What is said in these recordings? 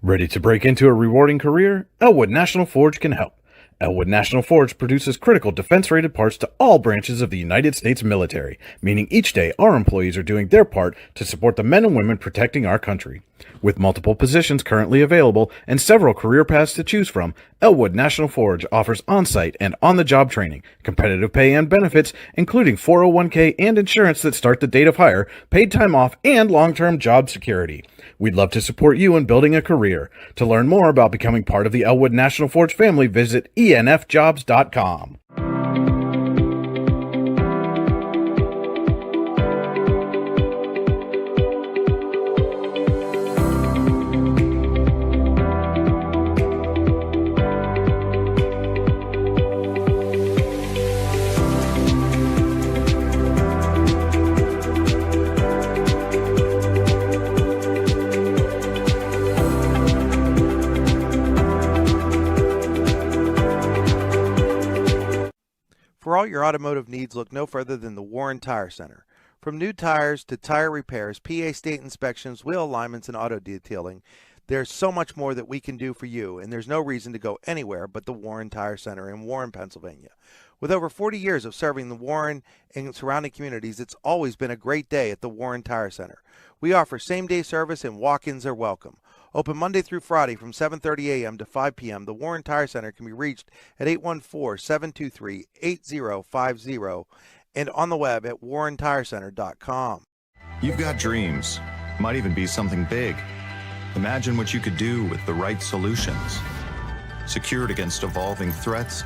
Ready to break into a rewarding career? Elwood National Forge can help. Elwood National Forge produces critical defense-rated parts to all branches of the United States military, meaning each day our employees are doing their part to support the men and women protecting our country. With multiple positions currently available and several career paths to choose from, Elwood National Forge offers on-site and on-the-job training, competitive pay and benefits, including 401k and insurance that start the date of hire, paid time off, and long-term job security. We'd love to support you in building a career. To learn more about becoming part of the Elwood National Forge family, visit enfjobs.com. For all your automotive needs, look no further than the Warren Tire Center. From new tires to tire repairs, PA state inspections, wheel alignments, and auto detailing, there's so much more that we can do for you, and there's no reason to go anywhere but the Warren Tire Center in Warren, Pennsylvania. With over 40 years of serving the Warren and surrounding communities, it's always been a great day at the Warren Tire Center. We offer same-day service and walk-ins are welcome. Open Monday through Friday from 7:30 a.m. to 5 p.m., the Warren Tire Center can be reached at 814-723-8050 and on the web at warrentirecenter.com. You've got dreams, might even be something big. Imagine what you could do with the right solutions, secured against evolving threats,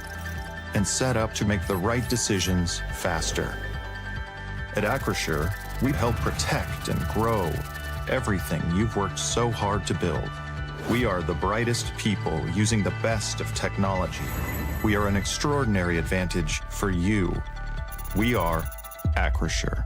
and set up to make the right decisions faster. At Acrisure, we help protect and grow everything you've worked so hard to build. We are the brightest people using the best of technology. We are an extraordinary advantage for you. We are Acrisure.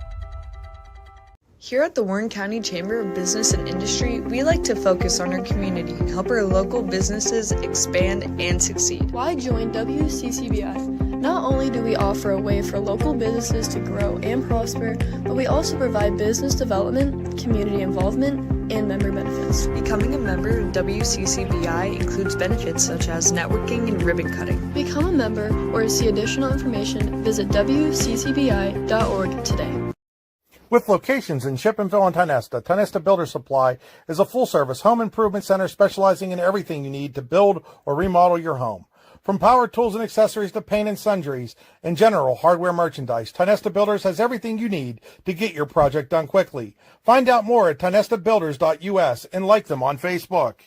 Here at the Warren County Chamber of Business and Industry, we like to focus on our community and help our local businesses expand and succeed. Why join WCCBI? Not only do we offer a way for local businesses to grow and prosper, but we also provide business development, community involvement, and member benefits. Becoming a member of WCCBI includes benefits such as networking and ribbon cutting. Become a member or to see additional information, visit WCCBI.org today. With locations in Shippenville and Tionesta, Tionesta Builder Supply is a full-service home improvement center specializing in everything you need to build or remodel your home. From power tools and accessories to paint and sundries and general hardware merchandise, Tionesta Builders has everything you need to get your project done quickly. Find out more at tionestabuilders.us and like them on Facebook.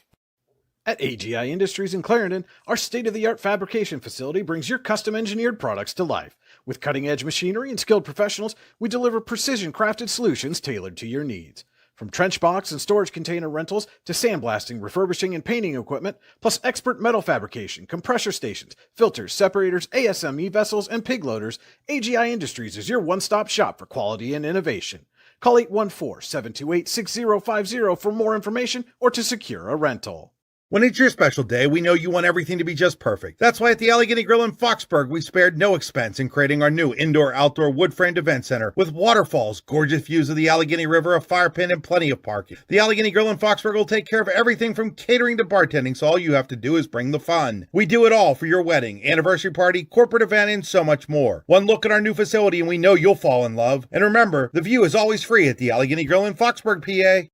At AGI Industries in Clarendon, our state-of-the-art fabrication facility brings your custom-engineered products to life. With cutting-edge machinery and skilled professionals, we deliver precision-crafted solutions tailored to your needs. From trench box and storage container rentals to sandblasting, refurbishing, and painting equipment, plus expert metal fabrication, compressor stations, filters, separators, ASME vessels, and pig loaders, AGI Industries is your one-stop shop for quality and innovation. Call 814-728-6050 for more information or to secure a rental. When it's your special day, we know you want everything to be just perfect. That's why at the Allegheny Grill in Foxburg, we spared no expense in creating our new indoor-outdoor wood-framed event center with waterfalls, gorgeous views of the Allegheny River, a fire pit, and plenty of parking. The Allegheny Grill in Foxburg will take care of everything from catering to bartending, so all you have to do is bring the fun. We do it all for your wedding, anniversary party, corporate event, and so much more. One look at our new facility and we know you'll fall in love. And remember, the view is always free at the Allegheny Grill in Foxburg, PA.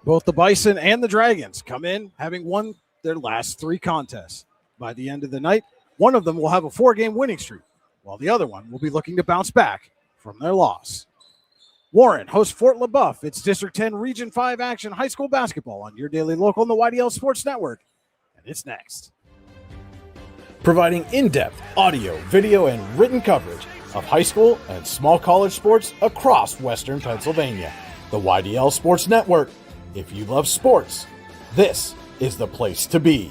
Both the Bison and the Dragons come in having won their last three contests. By the end of the night, one of them will have a 4-game winning streak, while the other one will be looking to bounce back from their loss. Warren hosts Fort LeBoeuf. It's District 10 Region 5 action high school basketball on your daily local on the YDL Sports Network. And it's next. Providing in-depth audio, video, and written coverage of high school and small college sports across Western Pennsylvania. The YDL Sports Network. If you love sports, this is the place to be.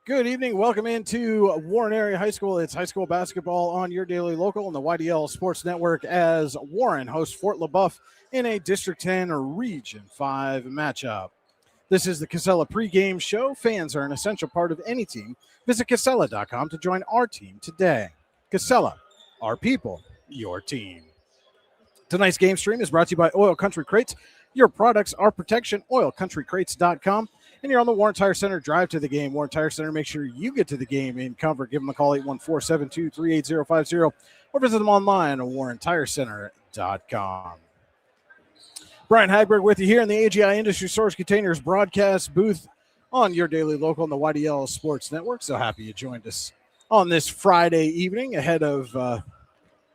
Good evening. Welcome into Warren Area High School. It's high school basketball on your daily local on the YDL Sports Network as Warren hosts Fort LeBoeuf in a District 10 Region 5 matchup. This is the Casella pregame show. Fans are an essential part of any team. Visit Casella.com to join our team today. Casella, our people, your team. Tonight's game stream is brought to you by Oil Country Crates. Your products, our protection, oilcountrycrates.com. And you're on the Warren Tire Center drive to the game. Warren Tire Center, make sure you get to the game in comfort. Give them a call, 814-723-8050, or visit them online at warrentirecenter.com. Brian Hagberg with you here in the AGI Industry Storage Containers broadcast booth on your daily local on the YDL Sports Network. So happy you joined us on this Friday evening ahead of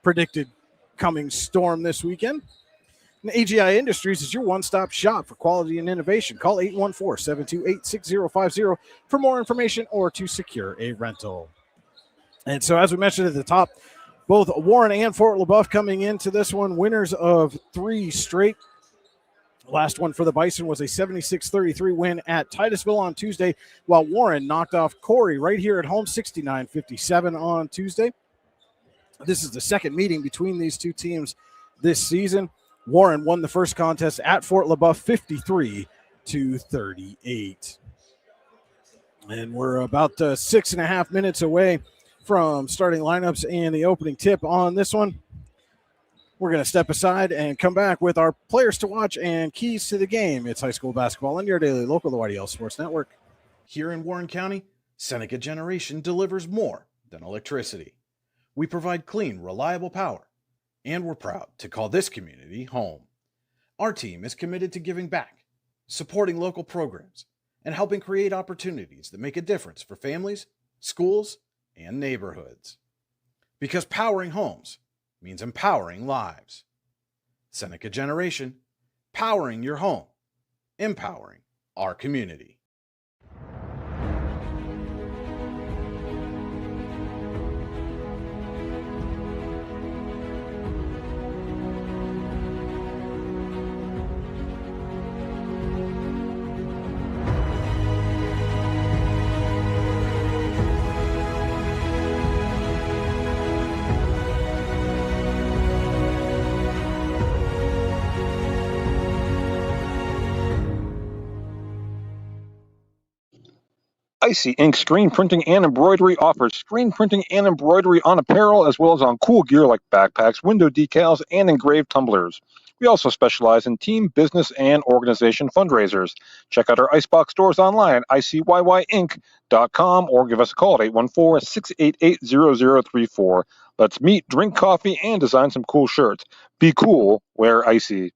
predicted coming storm this weekend. And AGI Industries is your one-stop shop for quality and innovation. Call 814-728-6050 for more information or to secure a rental. And so as we mentioned at the top, both Warren and Fort LeBoeuf coming into this one, winners of 3 straight. The last one for the Bison was a 76-33 win at Titusville on Tuesday, while Warren knocked off Corey right here at home, 69-57 on Tuesday. This is the second meeting between these two teams this season. Warren won the first contest at Fort LeBoeuf 53-38. And we're about 6.5 minutes away from starting lineups and the opening tip on this one. We're going to step aside and come back with our players to watch and keys to the game. It's high school basketball on your daily local, the YDL Sports Network. Here in Warren County, Seneca Generation delivers more than electricity. We provide clean, reliable power, and we're proud to call this community home. Our team is committed to giving back, supporting local programs, and helping create opportunities that make a difference for families, schools, and neighborhoods. Because powering homes means empowering lives. Seneca Generation, powering your home, empowering our community. Icy Ink Screen Printing and Embroidery offers screen printing and embroidery on apparel as well as on cool gear like backpacks, window decals, and engraved tumblers. We also specialize in team, business, and organization fundraisers. Check out our Icebox stores online at icyyyink.com or give us a call at 814-688-0034. Let's meet, drink coffee, and design some cool shirts. Be cool, wear Icy.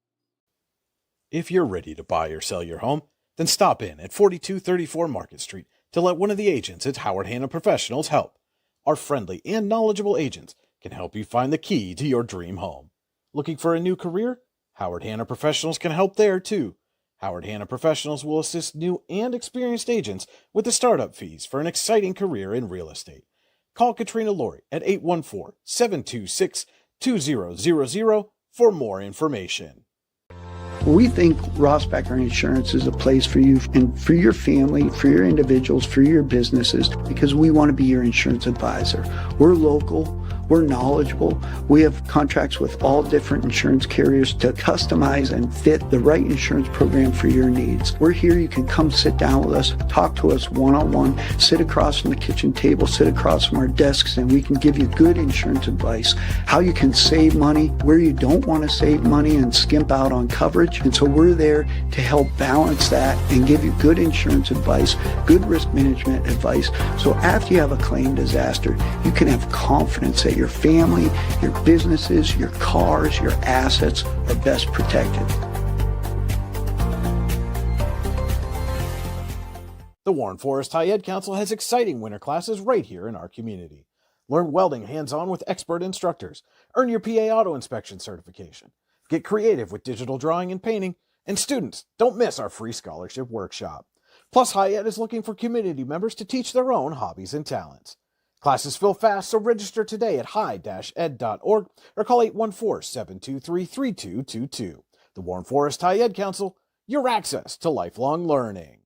If you're ready to buy or sell your home, then stop in at 4234 Market Street to let one of the agents at Howard Hanna Professionals help. Our friendly and knowledgeable agents can help you find the key to your dream home. Looking for a new career? Howard Hanna Professionals can help there too. Howard Hanna Professionals will assist new and experienced agents with the startup fees for an exciting career in real estate. Call Katrina Laurie at 814-726-2000 for more information. We think Ross Becker Insurance is a place for you and for your family, for your individuals, for your businesses, because we want to be your insurance advisor. We're local, we're knowledgeable, we have contracts with all different insurance carriers to customize and fit the right insurance program for your needs. We're here, you can come sit down with us, talk to us one-on-one, sit across from the kitchen table, sit across from our desks, and we can give you good insurance advice, how you can save money, where you don't want to save money and skimp out on coverage. And so we're there to help balance that and give you good insurance advice, good risk management advice. So after you have a claim disaster, you can have confidence that your family, your businesses, your cars, your assets are best protected. The Warren Forest High Ed Council has exciting winter classes right here in our community. Learn welding hands-on with expert instructors. Earn your PA auto inspection certification. Get creative with digital drawing and painting, and students, don't miss our free scholarship workshop. Plus, High Ed is looking for community members to teach their own hobbies and talents. Classes fill fast, so register today at high-ed.org or call 814-723-3222. The Warren Forest High Ed Council, your access to lifelong learning.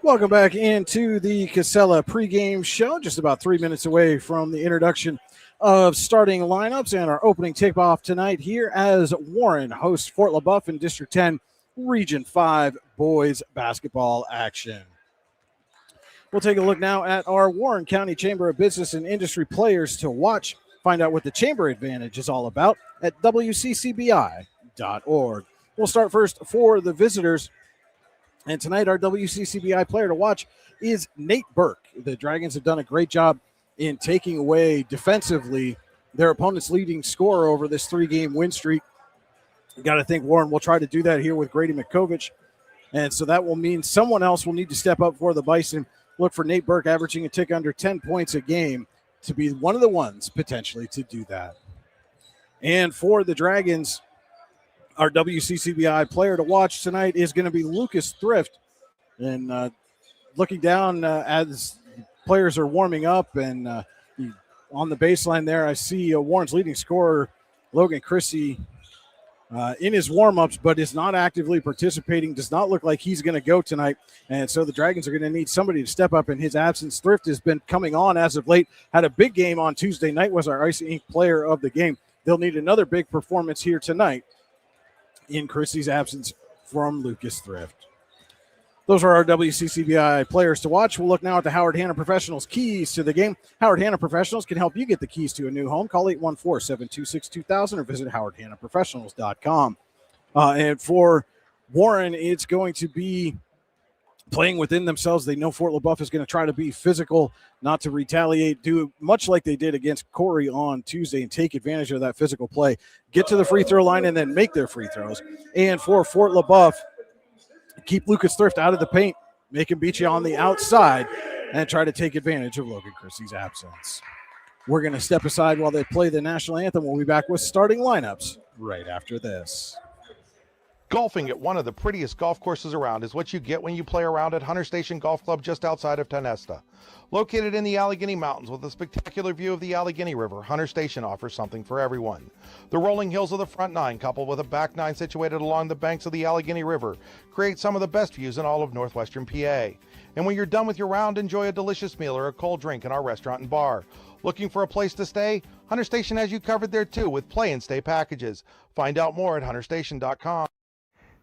Welcome back into the Casella pregame show, just about 3 minutes away from the introduction of starting lineups and our opening tip-off tonight here as Warren hosts Fort LeBoeuf in District 10 Region 5 boys basketball action. We'll take a look now at our Warren County Chamber of Business and Industry players to watch Find out what the Chamber Advantage is all about at wccbi.org. We'll start first for the visitors. And tonight, our WCCBI player to watch is Nate Burke. The Dragons have done a great job in taking away defensively their opponent's leading scorer over this 3-game win streak. You got to think Warren will try to do that here with Grady McCovich. And so that will mean someone else will need to step up for the Bison. Look for Nate Burke averaging a tick under 10 points a game to be one of the ones potentially to do that. And for the Dragons, our WCCBI player to watch tonight is going to be Lucas Thrift. And looking down as players are warming up and on the baseline there, I see Warren's leading scorer, Logan Chrissy, in his warm-ups, but is not actively participating. Does not look like he's going to go tonight. And so the Dragons are going to need somebody to step up in his absence. Thrift has been coming on as of late. Had a big game on Tuesday night, was our Icy Ink player of the game. They'll need another big performance here tonight in Chrissy's absence from Lucas Thrift. Those are our WCCBI players to watch. We'll look now at the Howard Hanna Professionals keys to the game. Howard Hanna Professionals can help you get the keys to a new home. Call 814-726-2000 or visit howardhannaprofessionals.com. And for Warren, it's going to be playing within themselves. They know Fort LeBoeuf is going to try to be physical, not to retaliate, do much like they did against Corey on Tuesday and take advantage of that physical play, get to the free throw line and then make their free throws. And for Fort LeBoeuf, keep Lucas Thrift out of the paint, make him beat you on the outside, and try to take advantage of Logan Christie's absence. We're going to step aside while they play the national anthem. We'll be back with starting lineups right after this. Golfing at one of the prettiest golf courses around is what you get when you play around at Hunter Station Golf Club just outside of Tonesta. Located in the Allegheny Mountains with a spectacular view of the Allegheny River, Hunter Station offers something for everyone. The rolling hills of the front nine, coupled with a back nine situated along the banks of the Allegheny River, create some of the best views in all of northwestern PA. And when you're done with your round, enjoy a delicious meal or a cold drink in our restaurant and bar. Looking for a place to stay? Hunter Station has you covered there too with play and stay packages. Find out more at hunterstation.com.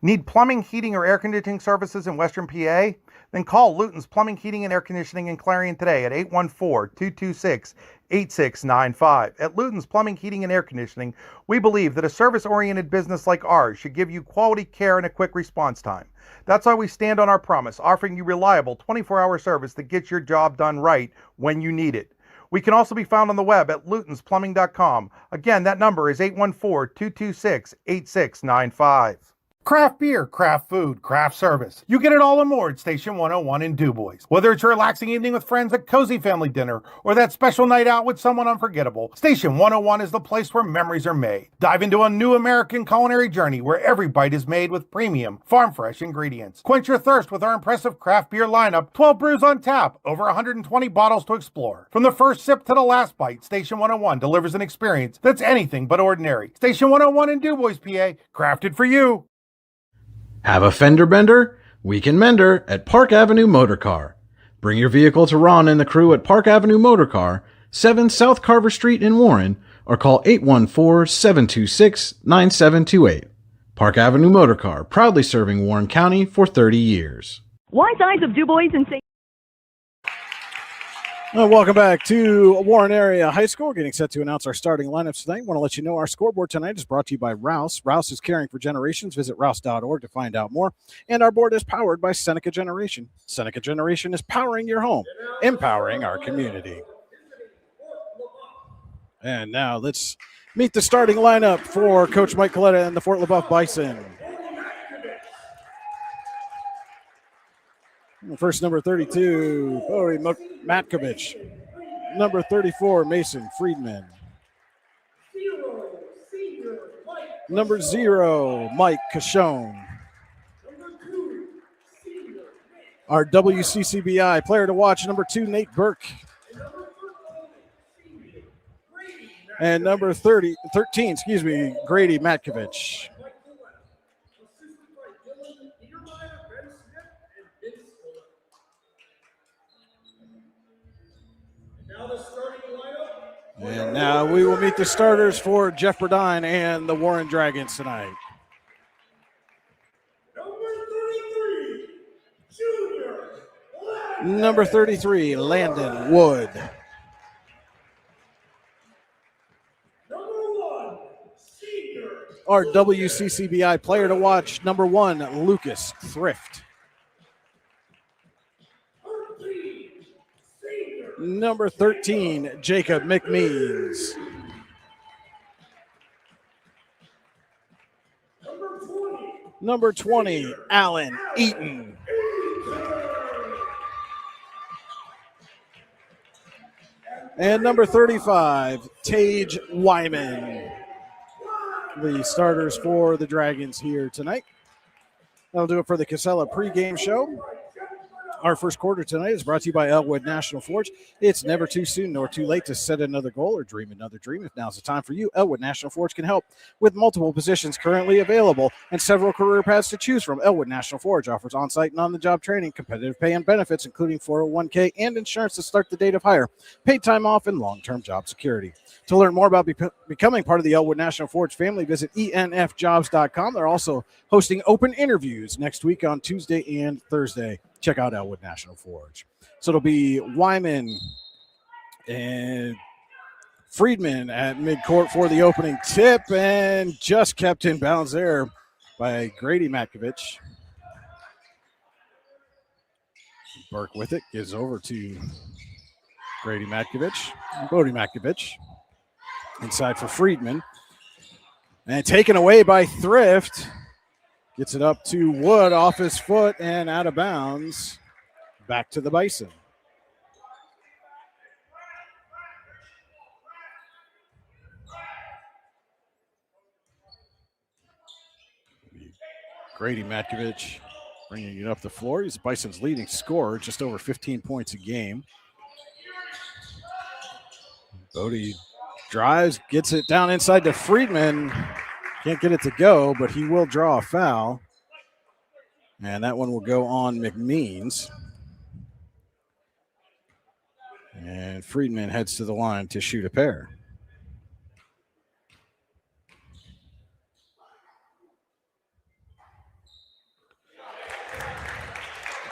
Need plumbing, heating, or air conditioning services in Western PA? Then call Luton's Plumbing, Heating, and Air Conditioning in Clarion today at 814-226-8695. At Luton's Plumbing, Heating, and Air Conditioning, we believe that a service-oriented business like ours should give you quality care and a quick response time. That's why we stand on our promise, offering you reliable 24-hour service that gets your job done right when you need it. We can also be found on the web at lutonsplumbing.com. Again, that number is 814-226-8695. Craft beer, craft food, craft service. You get it all and more at Station 101 in DuBois. Whether it's a relaxing evening with friends at Cozy Family Dinner or that special night out with someone unforgettable, Station 101 is the place where memories are made. Dive into a new American culinary journey where every bite is made with premium, farm-fresh ingredients. Quench your thirst with our impressive craft beer lineup, 12 brews on tap, over 120 bottles to explore. From the first sip to the last bite, Station 101 delivers an experience that's anything but ordinary. Station 101 in DuBois, PA, crafted for you. Have a fender bender? We can mend her at Park Avenue Motor Car. Bring your vehicle to Ron and the crew at Park Avenue Motor Car, 7 South Carver Street in Warren, or call 814-726-9728. Park Avenue Motor Car, proudly serving Warren County for 30 years. Wise Eyes of DuBois and St. Welcome back to Warren Area High School. Getting set to announce our starting lineups tonight. Want to let you know our scoreboard tonight is brought to you by Rouse. Rouse is caring for generations. Visit rouse.org to find out more. And our board is powered by Seneca Generation. Seneca Generation is powering your home, empowering our community. And now let's meet the starting lineup for Coach Mike Coletta and the Fort LeBoeuf Bison. First, number 32, Bowie Matkovich. Number 34, Mason Friedman. Number 0, Mike Cashone. Our WCCBI player to watch, number 2, Nate Burke. And number 13, Grady Matkovich. And now we will meet the starters for Jeff Burdine and the Warren Dragons tonight. Number 33, Landon Wood. Our WCCBI player to watch, number 1, Lucas Thrift. Number 13, Jacob McMeans. Number 20, Alan Eaton. And number 35, Tage Wyman. The starters for the Dragons here tonight. That'll do it for the Casella pregame show. Our first quarter tonight is brought to you by Elwood National Forge. It's never too soon nor too late to set another goal or dream another dream. If now's the time for you, Elwood National Forge can help. With multiple positions currently available and several career paths to choose from, Elwood National Forge offers on-site and on-the-job training, competitive pay and benefits, including 401k and insurance to start the date of hire, paid time off, and long-term job security. To learn more about becoming part of the Elwood National Forge family, visit enfjobs.com. They're also hosting open interviews next week on Tuesday and Thursday. Check out Elwood National Forge. So it'll be Wyman and Friedman at midcourt for the opening tip, and just kept in bounds there by Grady Matkovich. Burke with it, gives over to Grady Matkovich. Bodie Matkovich inside for Friedman. And taken away by Thrift. Gets it up to Wood off his foot and out of bounds. Back to the Bison. Grady Matkovich bringing it up the floor. He's Bison's leading scorer, just over 15 points a game. Bodie drives, gets it down inside to Friedman. Can't get it to go, but he will draw a foul. And that one will go on McMeans. And Friedman heads to the line to shoot a pair.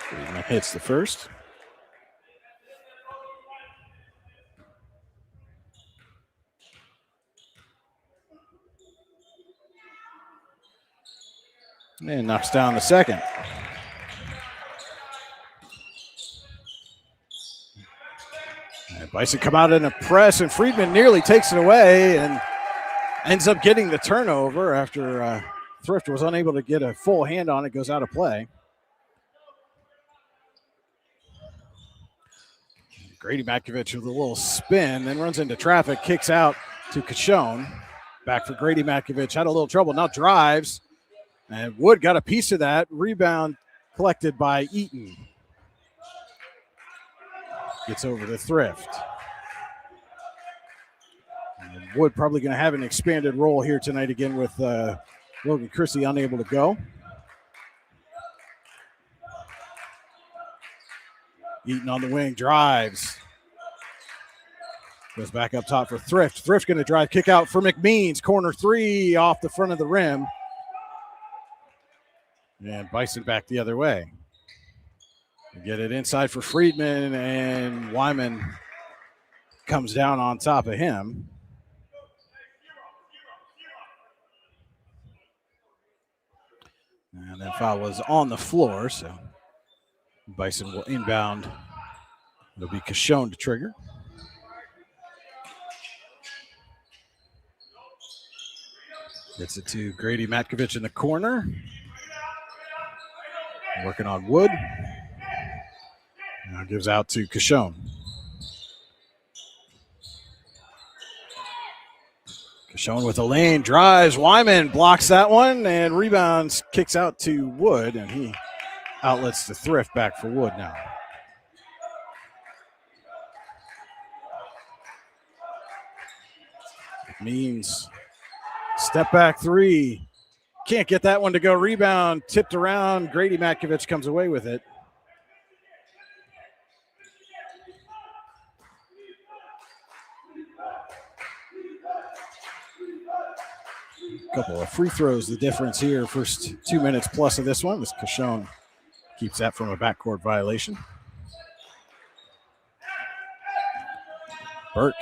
Friedman hits the first. And knocks down the second. And Bison come out in a press, and Friedman nearly takes it away and ends up getting the turnover after Thrift was unable to get a full hand on it, goes out of play. Grady Matkovich with a little spin, then runs into traffic, kicks out to Cashone. Back for Grady Matkovich, had a little trouble, now drives. And Wood got a piece of that. Rebound collected by Eaton. Gets over to Thrift. And Wood probably going to have an expanded role here tonight again with Logan Chrissy unable to go. Eaton on the wing, drives. Goes back up top for Thrift. Thrift going to drive, kick out for McMeans. Corner three off the front of the rim. And Bison back the other way. Get it inside for Friedman, and Wyman comes down on top of him. And that foul was on the floor, so Bison will inbound. It'll be Cashone to trigger. Gets it to Grady Matkovich in the corner. Working on Wood. Now gives out to Cashone. Cashone with a lane, drives. Wyman blocks that one and rebounds, kicks out to Wood, and he outlets the Thrift back for Wood now. It means step back three. Can't get that one to go. Rebound tipped around. Grady Matkovich comes away with it. A couple of free throws, the difference here. First 2 minutes plus of this one. This Cashone keeps that from a backcourt violation. Burke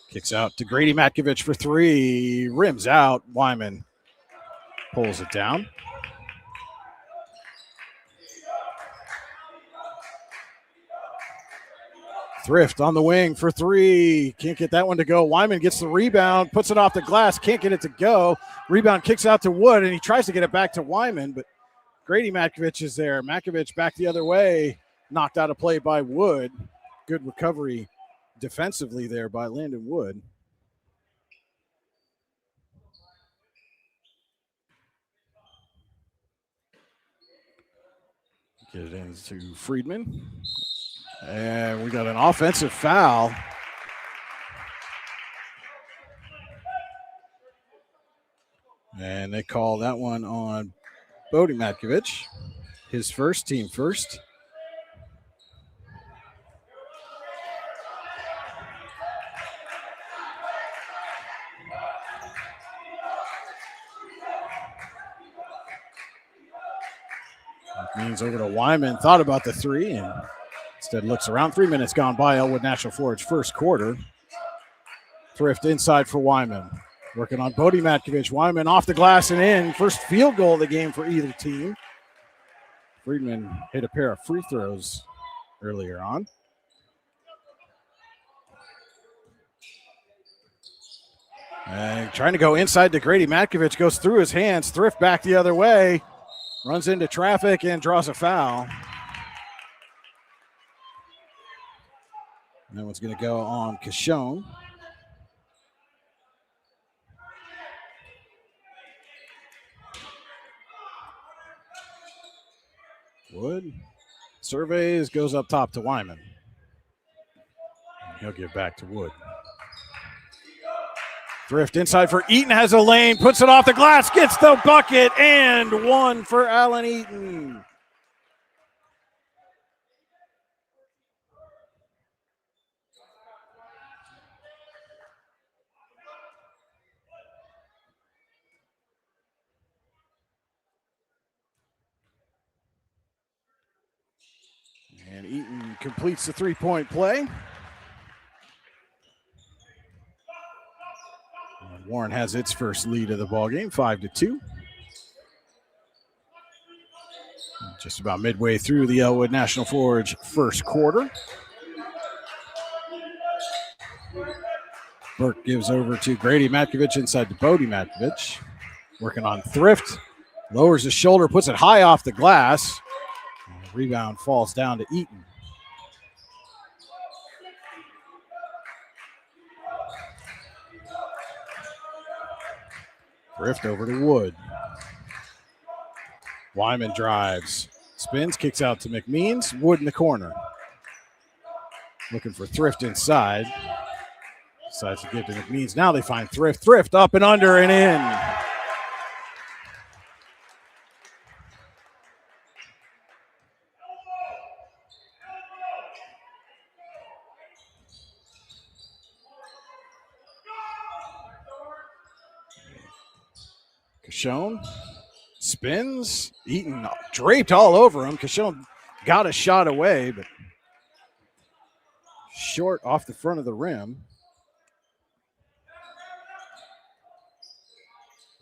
kicks out to Grady Matkovich for three. Rims out. Wyman Pulls it down. Thrift on the wing for three. Can't get that one to go. Wyman gets the rebound, puts it off the glass, can't get it to go. Rebound kicks out to Wood, and he tries to get it back to Wyman, but Grady Matkovich is there. Matkovich back the other way. Knocked out of play by Wood. Good recovery defensively there by Landon Wood. Get it into Friedman. And we got an offensive foul. And they call that one on Bodie Matkovich. His first, team first. Means over to Wyman. Thought about the three and instead looks around. 3 minutes gone by. Elwood National Forge first quarter. Thrift inside for Wyman. Working on Bodie Matkovich. Wyman off the glass and in. First field goal of the game for either team. Friedman hit a pair of free throws earlier on. And trying to go inside to Grady Matkovich. Goes through his hands. Thrift back the other way. Runs into traffic and draws a foul. And that one's going to go on Cashone. Wood surveys, goes up top to Wyman. He'll give back to Wood. Thrift inside for Eaton, has a lane, puts it off the glass, gets the bucket, and one for Alan Eaton. And Eaton completes the three-point play. Warren has its first lead of the ballgame, 5-2. Just about midway through the Elwood National Forge first quarter. Burke gives over to Grady Matkovich inside to Bodie Matkovich. Working on Thrift. Lowers his shoulder, puts it high off the glass. Rebound falls down to Eaton. Thrift over to Wood. Wyman drives. Spins, kicks out to McMeans. Wood in the corner. Looking for Thrift inside. Decides to give to McMeans. Now they find Thrift. Thrift up and under and in. Cashone spins. Eaton draped all over him. Cashone got a shot away, but short off the front of the rim.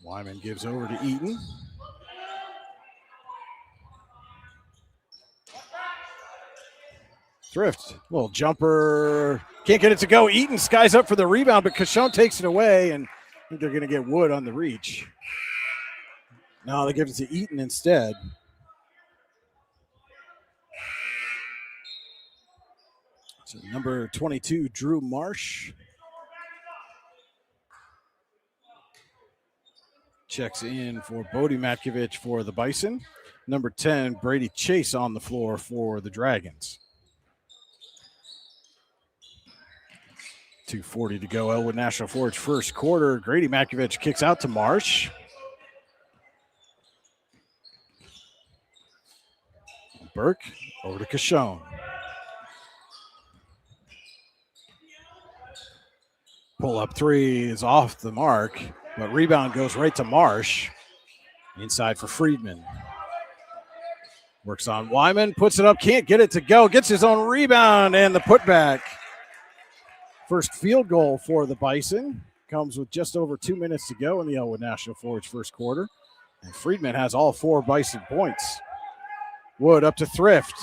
Wyman gives over to Eaton. Thrift, little jumper. Can't get it to go. Eaton skies up for the rebound, but Cashone takes it away, and I think they're going to get Wood on the reach. No, they give it to Eaton instead. So number 22, Drew Marsh. Checks in for Bodie Matkovich for the Bison. Number 10, Brady Chase on the floor for the Dragons. 2:40 to go. Elwood National Forge first quarter. Grady Matkovich kicks out to Marsh. Burke over to Cashone. Pull up three is off the mark, but rebound goes right to Marsh. Inside for Friedman. Works on Wyman, puts it up, can't get it to go, gets his own rebound and the putback. First field goal for the Bison comes with just over 2 minutes to go in the Elwood National Forge first quarter. And Friedman has all 4 Bison points. Wood up to Thrift.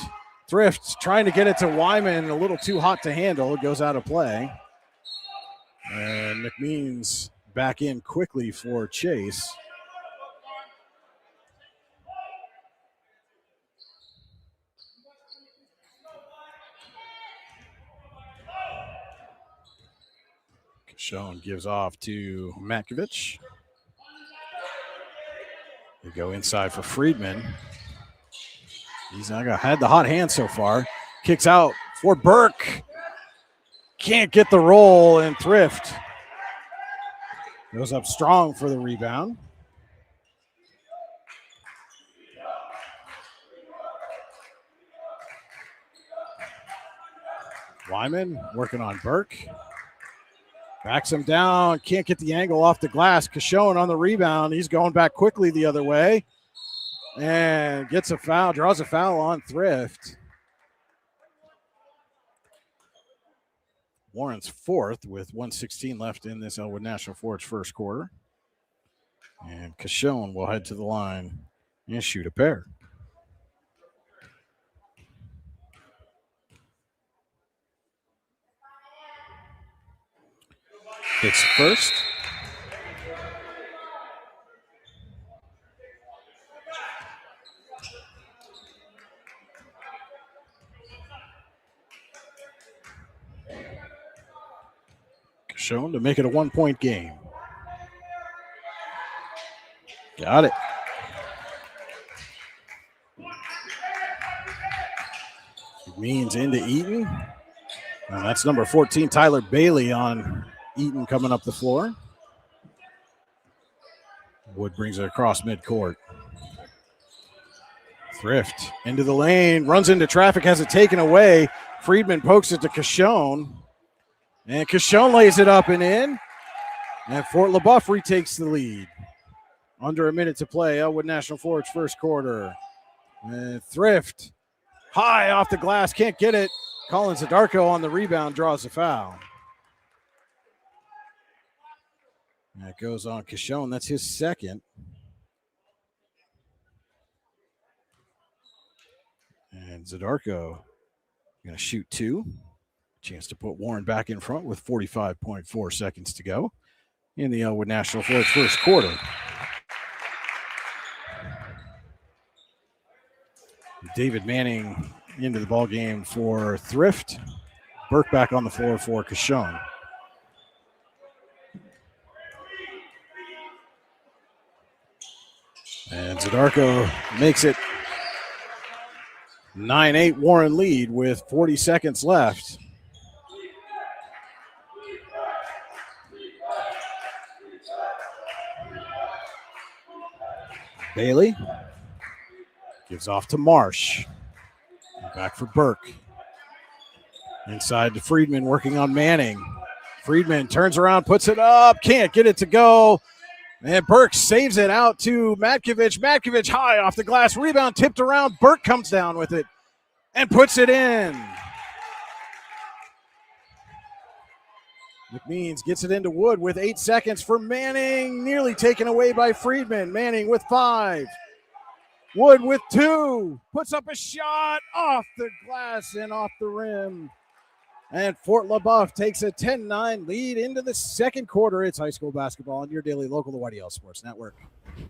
Thrift trying to get it to Wyman, a little too hot to handle. It goes out of play. And McMeans back in quickly for Chase. Kishon gives off to Matkovich. They go inside for Friedman. He's not had the hot hand so far. Kicks out for Burke. Can't get the roll, and Thrift goes up strong for the rebound. Wyman working on Burke. Backs him down. Can't get the angle off the glass. Kishon on the rebound. He's going back quickly the other way. And gets a foul, draws a foul on Thrift. Warren's 4th with 1:16 left in this Elwood National Forge first quarter. And Kishon will head to the line and shoot a pair. Hits first. Shown to make it a 1-point game. Got it. It means into Eaton. And that's number 14, Tyler Bailey on Eaton coming up the floor. Wood brings it across midcourt. Thrift into the lane, runs into traffic, has it taken away. Friedman pokes it to Kishon. And Kishon lays it up and in. And Fort LeBoeuf retakes the lead. Under a minute to play. Elwood National Forge first quarter. And Thrift high off the glass. Can't get it. Colin Zadarko on the rebound draws a foul. That goes on Kishon. That's his 2nd. And Zadarko going to shoot 2. Chance to put Warren back in front with 45.4 seconds to go in the Elwood National Forge first quarter. David Manning into the ball game for Thrift. Burke back on the floor for Kishon. And Zadarko makes it 9-8 Warren lead with 40 seconds left. Bailey gives off to Marsh. Back for Burke. Inside to Friedman working on Manning. Friedman turns around, puts it up, can't get it to go. And Burke saves it out to Matkovich. Matkovich high off the glass. Rebound tipped around. Burke comes down with it and puts it in. McMeans gets it into Wood with 8 seconds for Manning. Nearly taken away by Friedman. Manning with 5. Wood with 2. Puts up a shot off the glass and off the rim. And Fort LeBoeuf takes a 10-9 lead into the second quarter. It's high school basketball on your daily local YDL Sports Network.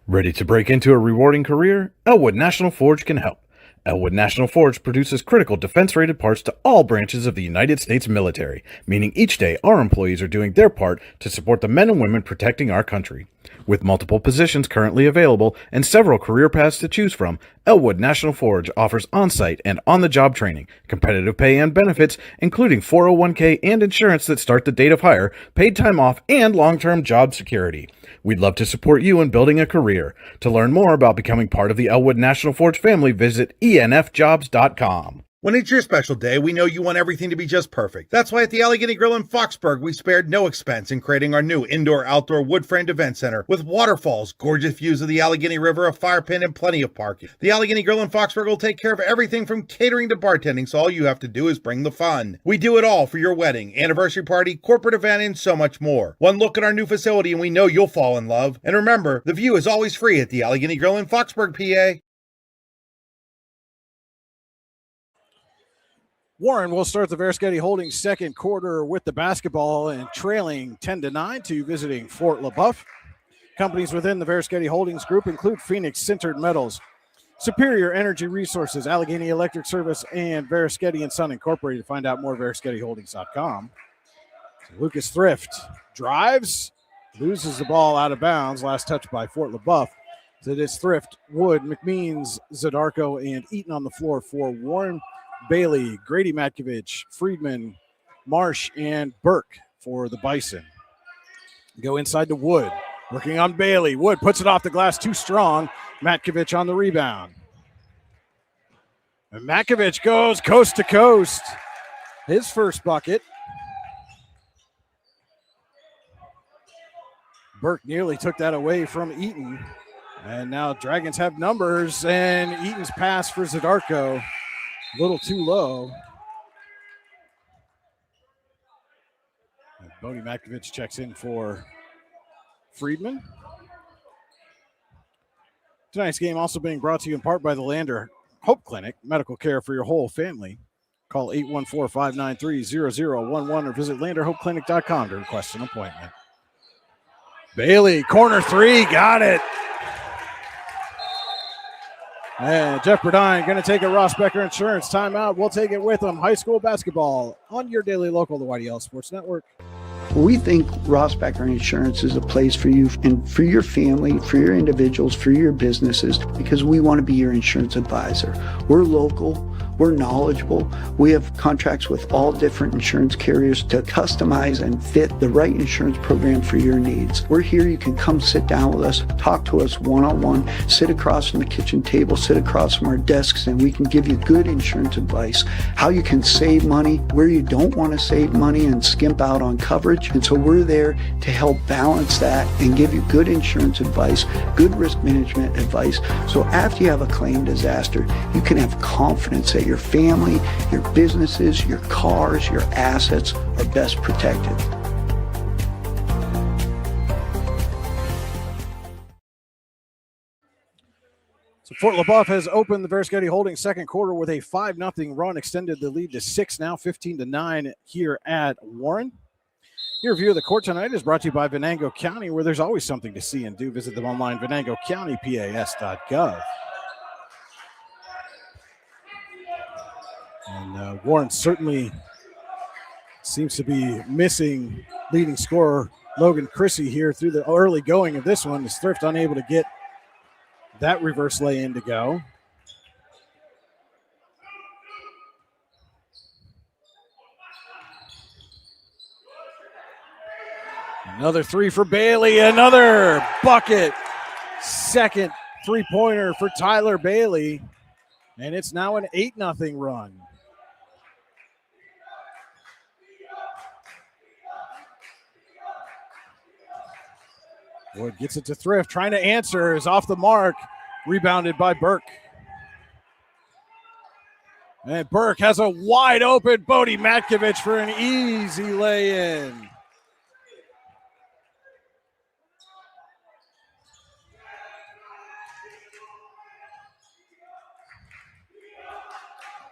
Ready to break into a rewarding career? Elwood National Forge can help. Elwood National Forge produces critical defense-rated parts to all branches of the United States military, meaning each day our employees are doing their part to support the men and women protecting our country. With multiple positions currently available and several career paths to choose from, Elwood National Forge offers on-site and on-the-job training, competitive pay and benefits, including 401k and insurance that start the date of hire, paid time off, and long-term job security. We'd love to support you in building a career. To learn more about becoming part of the Elwood National Forge family, visit enfjobs.com. When it's your special day, we know you want everything to be just perfect. That's why at the Allegheny Grill in Foxburg, we spared no expense in creating our new indoor-outdoor wood-framed event center with waterfalls, gorgeous views of the Allegheny River, a fire pit, and plenty of parking. The Allegheny Grill in Foxburg will take care of everything from catering to bartending, so all you have to do is bring the fun. We do it all for your wedding, anniversary party, corporate event, and so much more. One look at our new facility and we know you'll fall in love. And remember, the view is always free at the Allegheny Grill in Foxburg, PA. Warren will start the Verschetti Holdings second quarter with the basketball and trailing 10-9 to visiting Fort LeBoeuf. Companies within the Verschetti Holdings group include Phoenix Sintered Metals, Superior Energy Resources, Allegheny Electric Service, and Verschetti & Son Incorporated. To find out more, VerschettiHoldings.com. So Lucas Thrift drives, loses the ball out of bounds. Last touch by Fort LeBoeuf. So this Thrift, Wood, McMeans, Zadarko, and Eaton on the floor for Warren. Bailey, Grady Matkovich, Friedman, Marsh, and Burke for the Bison. Go inside to Wood, working on Bailey. Wood puts it off the glass too strong. Matkovich on the rebound. And Matkovich goes coast to coast. His first bucket. Burke nearly took that away from Eaton. And now Dragons have numbers, and Eaton's pass for Zadarko. A little too low. And Bodie Matkovich checks in for Friedman. Tonight's game also being brought to you in part by the Lander Hope Clinic, medical care for your whole family. Call 814-593-0011 or visit landerhopeclinic.com to request an appointment. Bailey, corner three, got it. And Jeff Burdine going to take a Ross Becker Insurance timeout. We'll take it with him. High school basketball on your daily local, the YDL Sports Network. We think Ross Becker Insurance is a place for you and for your family, for your individuals, for your businesses, because we want to be your insurance advisor. We're local. We're knowledgeable. We have contracts with all different insurance carriers to customize and fit the right insurance program for your needs. We're here. You can come sit down with us, talk to us one-on-one, sit across from the kitchen table, sit across from our desks, and we can give you good insurance advice, how you can save money, where you don't want to save money and skimp out on coverage. And so we're there to help balance that and give you good insurance advice, good risk management advice. So after you have a claim disaster, you can have confidence that your family, your businesses, your cars, your assets are best protected. So Fort LeBoeuf has opened the Verschetti Holdings second quarter with a 5-0 run, extended the lead to 6 now, 15-9 here at Warren. Your review of the court tonight is brought to you by Venango County, where there's always something to see and do. Visit them online, venangocountypas.gov. And Warren certainly seems to be missing leading scorer Logan Chrissy here through the early going of this one. Is Thrift unable to get that reverse lay-in to go. Another three for Bailey, another bucket. Second three-pointer for Tyler Bailey. And it's now an 8-0 run. Wood gets it to Thrift, trying to answer, is off the mark, rebounded by Burke. And Burke has a wide open Bodie Matkovich for an easy lay-in.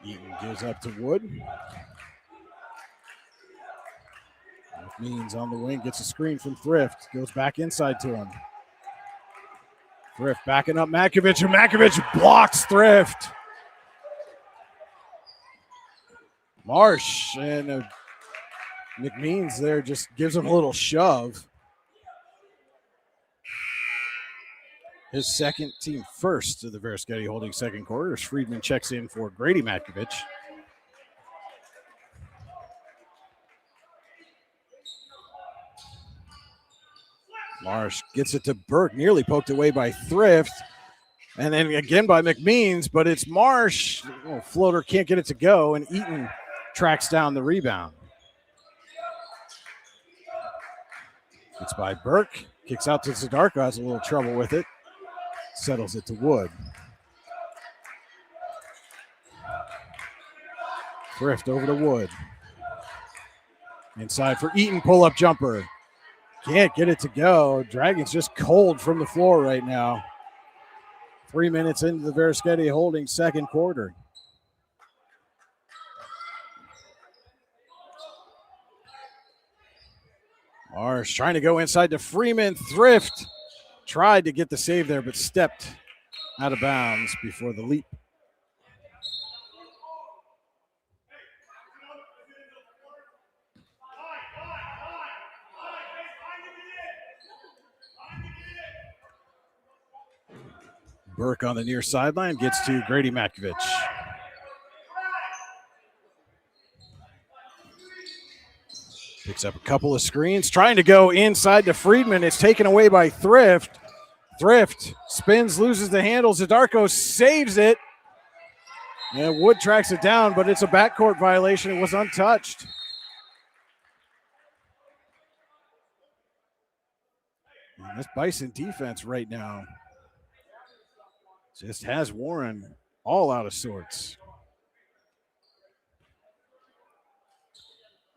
Eaton gives up to Wood. Means on the wing, gets a screen from Thrift, goes back inside to him. Thrift backing up Matkovich, and Matkovich blocks Thrift. Marsh and McMeans there just gives him a little shove. His second, team first to the Verschetti Holdings second quarter as Friedman checks in for Grady Matkovich. Marsh gets it to Burke, nearly poked away by Thrift. And then again by McMeans, but it's Marsh. Oh, floater can't get it to go, and Eaton tracks down the rebound. It's by Burke. Kicks out to Zadarko. Has a little trouble with it. Settles it to Wood. Thrift over to Wood. Inside for Eaton. Pull-up jumper. Can't get it to go. Dragons just cold from the floor right now. 3 minutes into the Verischetti Holdings second quarter. Marsh trying to go inside to Freeman. Thrift tried to get the save there, but stepped out of bounds before the leap. Burke on the near sideline gets to Grady Matkovich. Picks up a couple of screens, trying to go inside to Friedman. It's taken away by Thrift. Thrift spins, loses the handle. Zadarko saves it. And Wood tracks it down, but it's a backcourt violation. It was untouched. And this Bison defense right now just has Warren all out of sorts.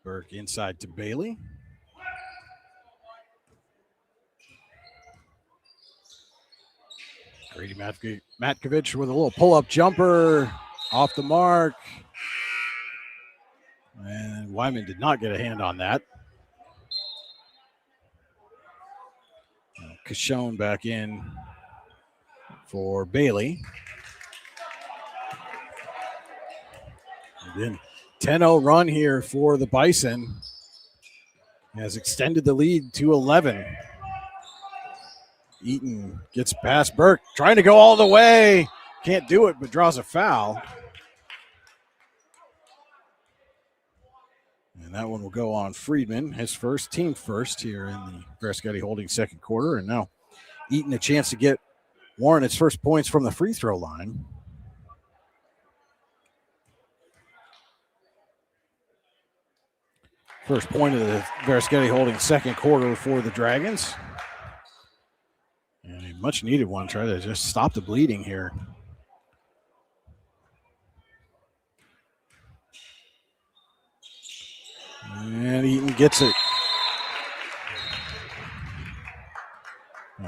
Burke inside to Bailey. Grady Matkovich with a little pull-up jumper off the mark. And Wyman did not get a hand on that. Cashone back in for Bailey. And then 10-0 run here for the Bison has extended the lead to 11. Eaton gets past Burke, trying to go all the way. Can't do it, but draws a foul. And that one will go on Friedman, his first, team first here in the Verischetti Holdings second quarter. And now Eaton a chance to get Warren its first points from the free throw line. First point of the Verischetti Holdings second quarter for the Dragons. And a much needed one. Try to just stop the bleeding here. And Eaton gets it.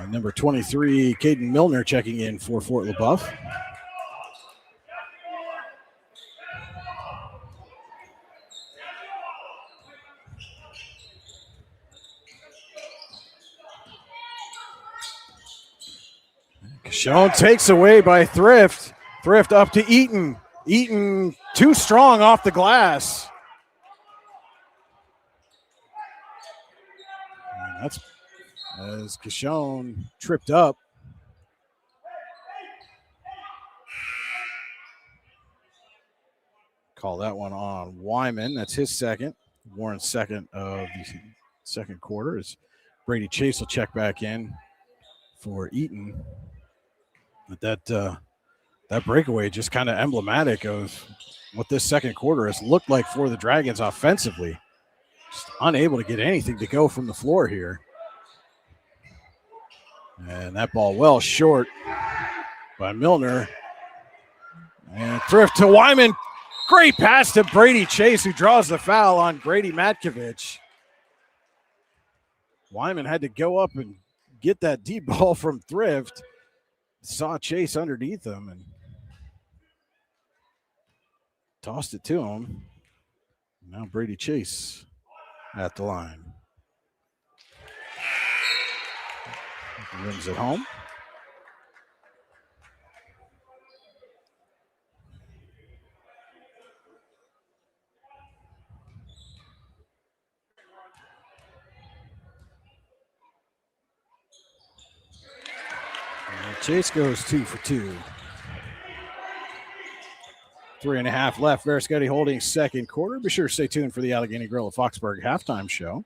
Number 23, Caden Milner checking in for Fort LeBoeuf. Cashone takes away by Thrift. Thrift up to Eaton. Eaton too strong off the glass. And that's as Cashone tripped up. Call that one on Wyman. That's his second. Warren's second of the second quarter. As Brady Chase will check back in for Eaton. But that breakaway just kind of emblematic of what this second quarter has looked like for the Dragons offensively. Just unable to get anything to go from the floor here. And that ball well short by Milner. And Thrift to Wyman. Great pass to Brady Chase, who draws the foul on Grady Matkovich. Wyman had to go up and get that deep ball from Thrift. Saw Chase underneath him and tossed it to him. Now Brady Chase at the line. Rims it home. And Chase goes 2 for 2. 3.5 left. Verischetti Holdings second quarter. Be sure to stay tuned for the Allegheny Grill of Foxburg halftime show.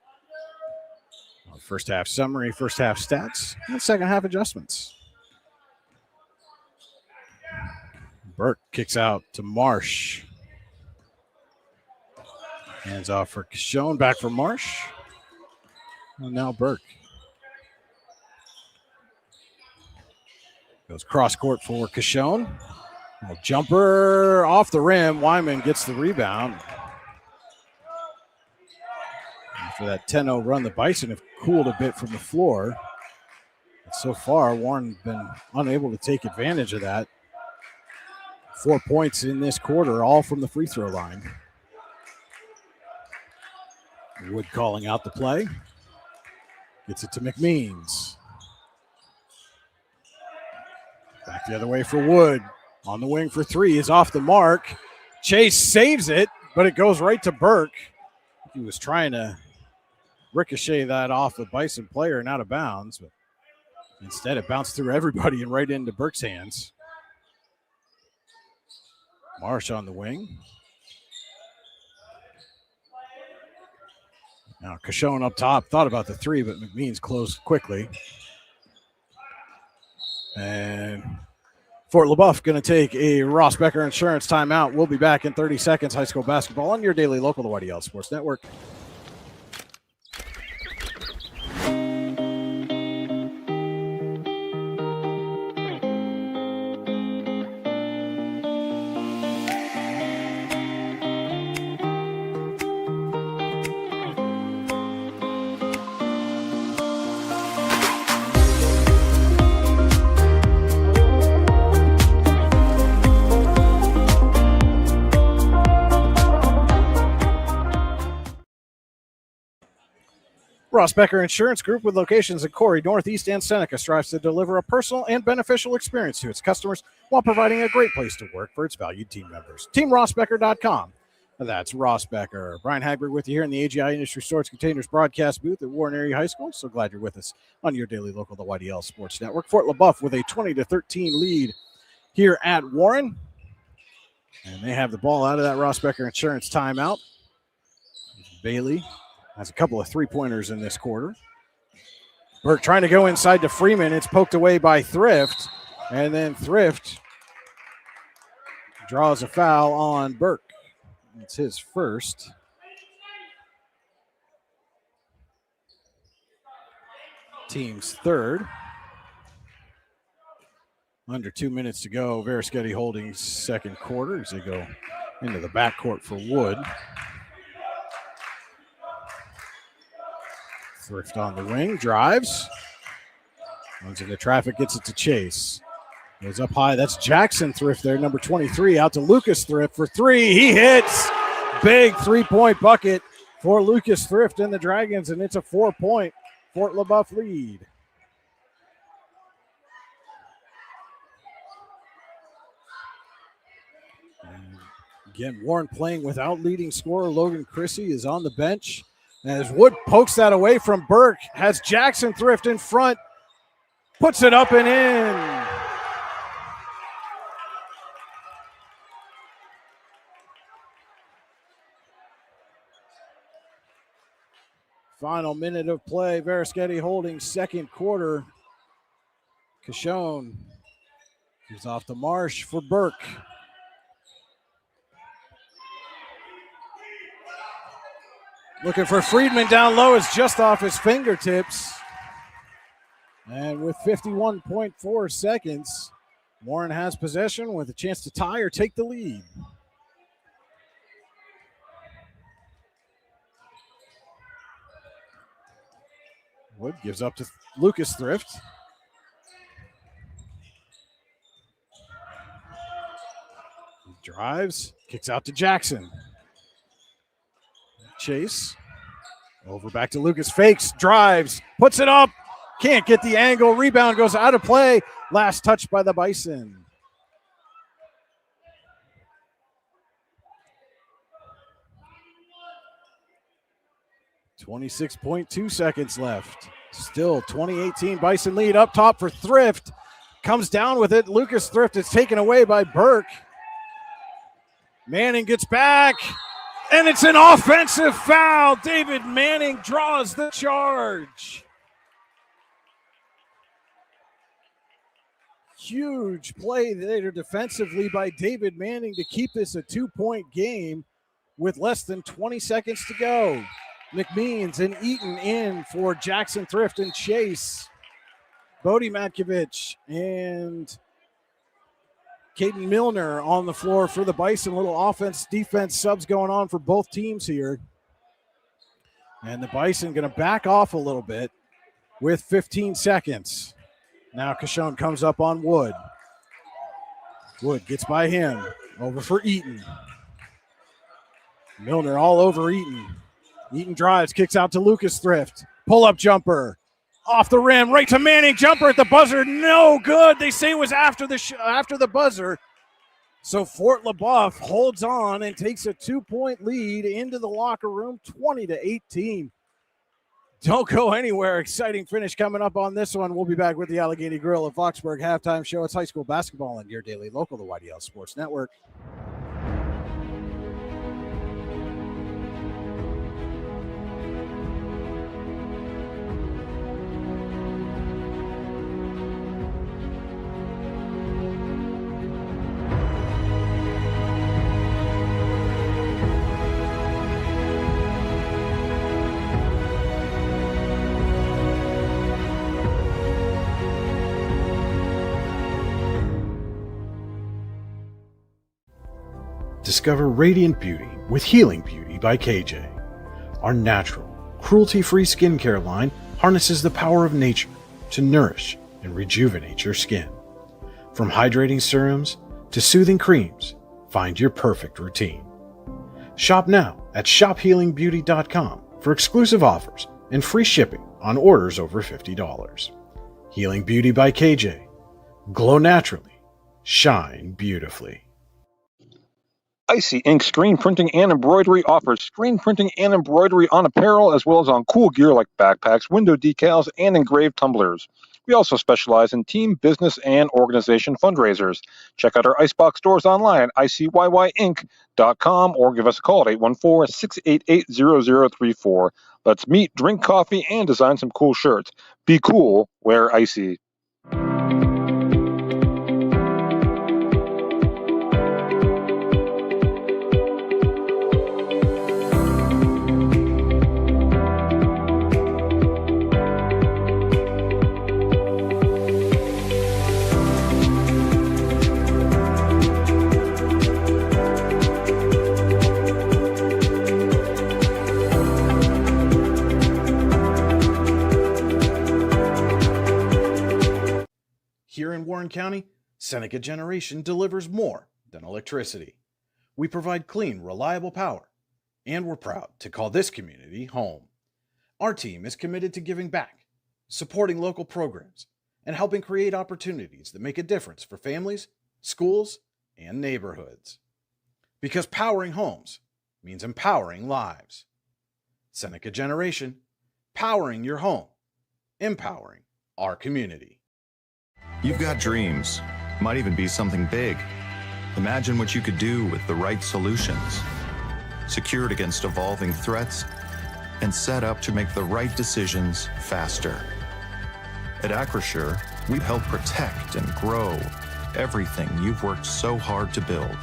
First half summary, first half stats, and second half adjustments. Burke kicks out to Marsh. Hands off for Kishon, back for Marsh. And now Burke. Goes cross court for Kishon. Jumper off the rim. Wyman gets the rebound. After that 10-0 run, the Bison have cooled a bit from the floor. But so far, Warren's been unable to take advantage of that. 4 points in this quarter, all from the free throw line. Wood calling out the play. Gets it to McMeans. Back the other way for Wood. On the wing for three is off the mark. Chase saves it, but it goes right to Burke. He was trying to ricochet that off the Bison player and out of bounds, but instead it bounced through everybody and right into Burke's hands. Marsh on the wing. Now Kishon up top. Thought about the three, but McMeans closed quickly. And Fort LeBoeuf going to take a Ross Becker Insurance timeout. We'll be back in 30 seconds. High school basketball on your daily local, the YDL Sports Network. Ross Becker Insurance Group, with locations in Corey, Northeast, and Seneca, strives to deliver a personal and beneficial experience to its customers while providing a great place to work for its valued team members. TeamRossBecker.com. That's Ross Becker. Brian Hagberg with you here in the AGI Industry Storage Containers broadcast booth at Warren Area High School. So glad you're with us on your daily local, the YDL Sports Network. Fort LeBoeuf with a 20-13 lead here at Warren. And they have the ball out of that Ross Becker Insurance timeout. Bailey has a couple of three-pointers in this quarter. Burke trying to go inside to Freeman. It's poked away by Thrift. And then Thrift draws a foul on Burke. It's his first. Team's third. Under 2 minutes to go. Verischetti holding second quarter as they go into the backcourt for Wood. Thrift on the wing, drives. Runs into traffic, gets it to Chase. Goes up high. That's Jackson Thrift there, number 23. Out to Lucas Thrift for three. He hits. Big three-point bucket for Lucas Thrift and the Dragons, and it's a 4-point Fort LeBoeuf lead. And again, Warren playing without leading scorer. Logan Chrissy is on the bench. As Wood pokes that away from Burke, has Jackson Thrift in front, puts it up and in. Final minute of play. Verischetti holding second quarter. Kishon gives off to Marsh for Burke. Looking for Friedman down low. It's just off his fingertips. And with 51.4 seconds, Warren has possession with a chance to tie or take the lead. Wood gives up to Lucas Thrift. He drives, kicks out to Jackson. Chase. Over back to Lucas. Fakes, drives, puts it up. Can't get the angle. Rebound goes out of play. Last touch by the Bison. .2 seconds left. Still 2018 Bison lead up top for Thrift. Comes down with it. Lucas Thrift is taken away by Burke. Manning gets back. And it's an offensive foul. David Manning draws the charge. huge play later defensively by David Manning to keep this a 2-point game with less than 20 seconds to go. McMeans and Eaton in for Jackson Thrift and Chase. Bodie Matkovich and Caden Milner on the floor for the Bison. Little offense-defense subs going on for both teams here. And the Bison going to back off a little bit with 15 seconds. Now Cashone comes up on Wood. Wood gets by him. Over for Eaton. Milner all over Eaton. Eaton drives, kicks out to Lucas Thrift. Pull-up jumper. Off the rim, right to Manning. Jumper at the buzzer. No good. They say it was after the buzzer. So Fort LeBoeuf holds on and takes a 2-point lead into the locker room, 20-18. Don't go anywhere. Exciting finish coming up on this one. We'll be back with the Allegheny Grill at Foxburg halftime show. It's high school basketball and your daily local, the YDL Sports Network. Discover radiant beauty with Healing Beauty by KJ. Our natural, cruelty-free skincare line harnesses the power of nature to nourish and rejuvenate your skin. From hydrating serums to soothing creams, find your perfect routine. Shop now at shophealingbeauty.com for exclusive offers and free shipping on orders over $50. Healing Beauty by KJ. Glow naturally. Shine beautifully. Icy Ink Screen Printing and Embroidery offers screen printing and embroidery on apparel as well as on cool gear like backpacks, window decals, and engraved tumblers. We also specialize in team, business, and organization fundraisers. Check out our Icebox stores online at icyyyink.com or give us a call at 814-688-0034. Let's meet, drink coffee, and design some cool shirts. Be cool, wear Icy. Here in Warren County, Seneca Generation delivers more than electricity. We provide clean, reliable power, and we're proud to call this community home. Our team is committed to giving back, supporting local programs, and helping create opportunities that make a difference for families, schools, and neighborhoods. Because powering homes means empowering lives. Seneca Generation, powering your home, empowering our community. You've got dreams, might even be something big. Imagine what you could do with the right solutions. Secured against evolving threats and set up to make the right decisions faster. At Acrisure, we help protect and grow everything you've worked so hard to build.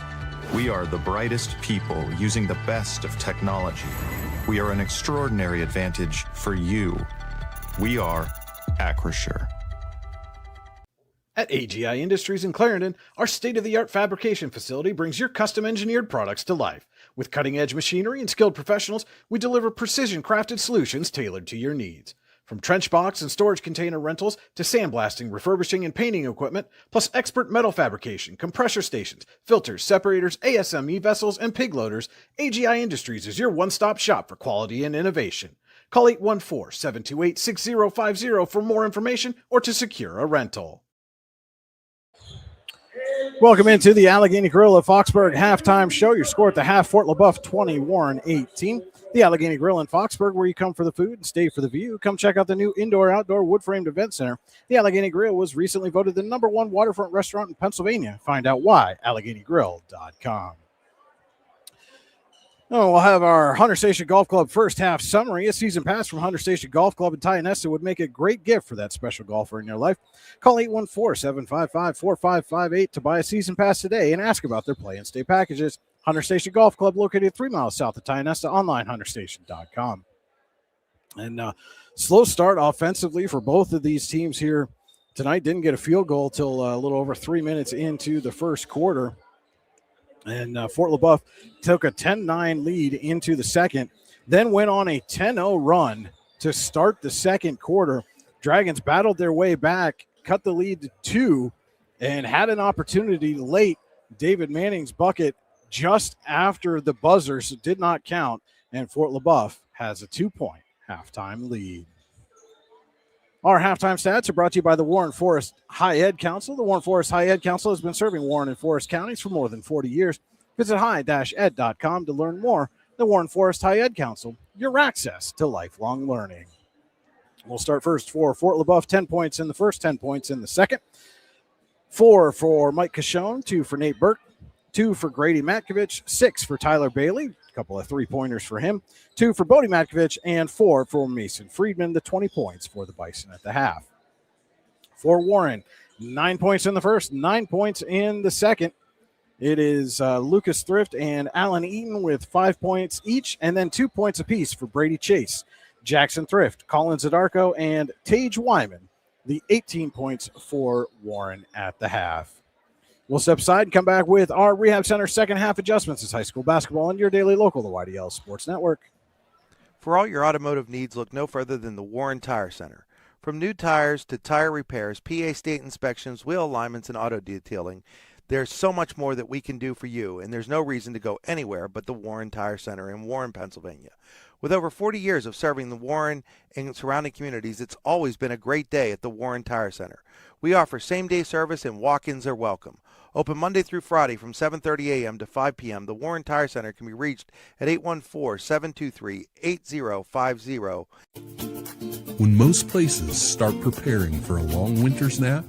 We are the brightest people using the best of technology. We are an extraordinary advantage for you. We are Acrisure. At AGI Industries in Clarendon, our state-of-the-art fabrication facility brings your custom-engineered products to life. With cutting-edge machinery and skilled professionals, we deliver precision-crafted solutions tailored to your needs. From trench box and storage container rentals to sandblasting, refurbishing, and painting equipment, plus expert metal fabrication, compressor stations, filters, separators, ASME vessels, and pig loaders, AGI Industries is your one-stop shop for quality and innovation. Call 814-728-6050 for more information or to secure a rental. Welcome into the Allegheny Grill at Foxburg halftime show. Your score at the half, Fort LeBoeuf 20, Warren 18. The Allegheny Grill in Foxburg, where you come for the food and stay for the view. Come check out the new indoor-outdoor wood-framed event center. The Allegheny Grill was recently voted the #1 waterfront restaurant in Pennsylvania. Find out why, AlleghenyGrill.com. Oh, we'll have our Hunter Station Golf Club first half summary. A season pass from Hunter Station Golf Club in Tionesta would make a great gift for that special golfer in your life. Call 814-755-4558 to buy a season pass today and ask about their play and stay packages. Hunter Station Golf Club, located 3 miles south of Tionesta, online hunterstation.com. And slow start offensively for both of these teams here tonight. Didn't get a field goal till a little over 3 minutes into the first quarter. And Fort LeBoeuf took a 10-9 lead into the second, then went on a 10-0 run to start the second quarter. Dragons battled their way back, cut the lead to 2, and had an opportunity late. David Manning's bucket just after the buzzer, so did not count, and Fort LeBoeuf has a 2-point halftime lead. Our halftime stats are brought to you by the Warren Forest High Ed Council. The Warren Forest High Ed Council has been serving Warren and Forest counties for more than 40 years. Visit high-ed.com to learn more. The Warren Forest High Ed Council, your access to lifelong learning. We'll start first for Fort LeBoeuf, 10 points in the first, 10 points in the second. 4 for Mike Cashone, 2 for Nate Burke, 2 for Grady Matkovich, 6 for Tyler Bailey, a couple of three-pointers for him, 2 for Bodie Matkovich, and 4 for Mason Friedman, the 20 points for the Bison at the half. For Warren, 9 points in the first, 9 points in the second. It is Lucas Thrift and Alan Eaton with 5 points each, and then 2 points apiece for Brady Chase, Jackson Thrift, Colin Zadarko, and Tage Wyman, the 18 points for Warren at the half. We'll step aside and come back with our Rehab Center second half adjustments as high school basketball and your daily local, the YDL Sports Network. For all your automotive needs, look no further than the Warren Tire Center. From new tires to tire repairs, PA state inspections, wheel alignments, and auto detailing, there's so much more that we can do for you, and there's no reason to go anywhere but the Warren Tire Center in Warren, Pennsylvania. With over 40 years of serving the Warren and surrounding communities, it's always been a great day at the Warren Tire Center. We offer same-day service and walk-ins are welcome. Open Monday through Friday from 7:30 a.m. to 5 p.m. The Warren Tire Center can be reached at 814-723-8050. When most places start preparing for a long winter's nap,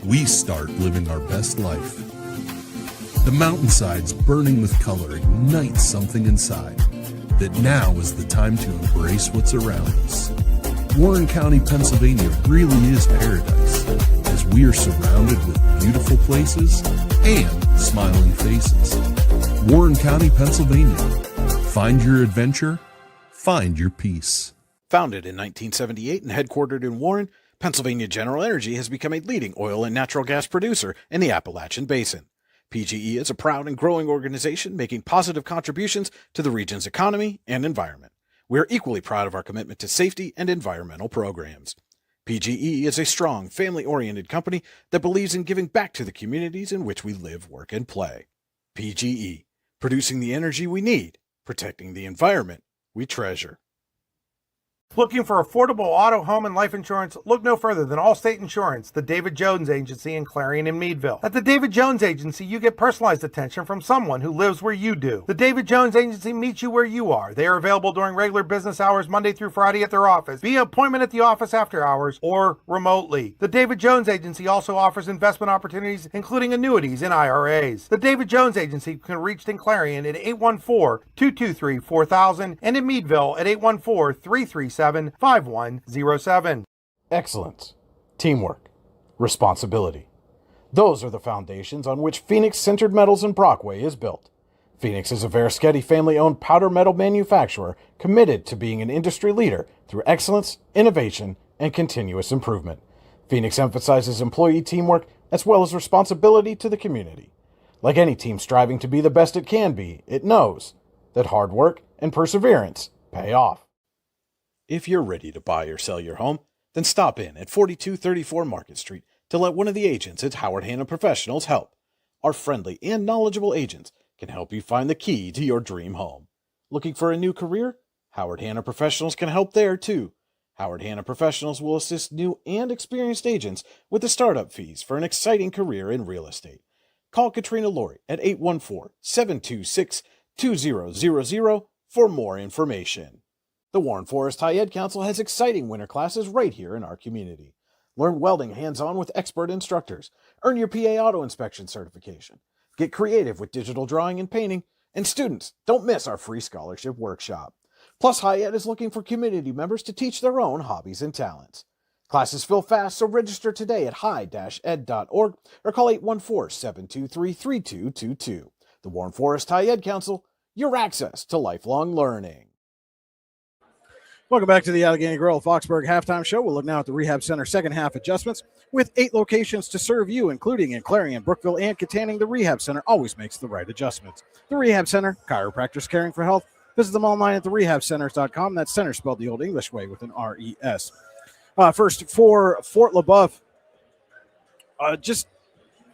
we start living our best life. The mountainsides burning with color ignite something inside that now is the time to embrace what's around us. Warren County, Pennsylvania really is paradise, as we are surrounded with beautiful places and smiling faces. Warren County, Pennsylvania. Find your adventure, find your peace. Founded in 1978 and headquartered in Warren, Pennsylvania General Energy has become a leading oil and natural gas producer in the Appalachian Basin. PGE is a proud and growing organization making positive contributions to the region's economy and environment. We are equally proud of our commitment to safety and environmental programs. PGE is a strong, family-oriented company that believes in giving back to the communities in which we live, work, and play. PGE, producing the energy we need, protecting the environment we treasure. Looking for affordable auto, home, and life insurance? Look no further than Allstate Insurance, the David Jones Agency in Clarion and Meadville. At the David Jones Agency, you get personalized attention from someone who lives where you do. The David Jones Agency meets you where you are. They are available during regular business hours, Monday through Friday at their office, via appointment at the office after hours, or remotely. The David Jones Agency also offers investment opportunities, including annuities and IRAs. The David Jones Agency can be reached in Clarion at 814-223-4000 and in Meadville at 814-337-5107. Excellence, teamwork, responsibility. Those are the foundations on which Phoenix Sintered Metals in Brockway is built. Phoenix is a Verischetti family-owned powder metal manufacturer committed to being an industry leader through excellence, innovation, and continuous improvement. Phoenix emphasizes employee teamwork as well as responsibility to the community. Like any team striving to be the best it can be, it knows that hard work and perseverance pay off. If you're ready to buy or sell your home, then stop in at 4234 Market Street to let one of the agents at Howard Hanna Professionals help. Our friendly and knowledgeable agents can help you find the key to your dream home. Looking for a new career? Howard Hanna Professionals can help there too. Howard Hanna Professionals will assist new and experienced agents with the startup fees for an exciting career in real estate. Call Katrina Laurie at 814-726-2000 for more information. The Warren Forest High Ed Council has exciting winter classes right here in our community. Learn welding hands-on with expert instructors. Earn your PA auto inspection certification. Get creative with digital drawing and painting. And students, don't miss our free scholarship workshop. Plus, High Ed is looking for community members to teach their own hobbies and talents. Classes fill fast, so register today at high-ed.org or call 814-723-3222. The Warren Forest High Ed Council, your access to lifelong learning. Welcome back to the Allegheny Grill Foxburg halftime show. We'll look now at the Rehab Center second half adjustments. With 8 locations to serve you, including in Clarion, Brookville, and Katanning, the Rehab Center always makes the right adjustments. The Rehab Center, chiropractors caring for health. Visit them online at therehabcenters.com. That's center spelled the old English way with an R-E-S. First, for Fort LeBoeuf, just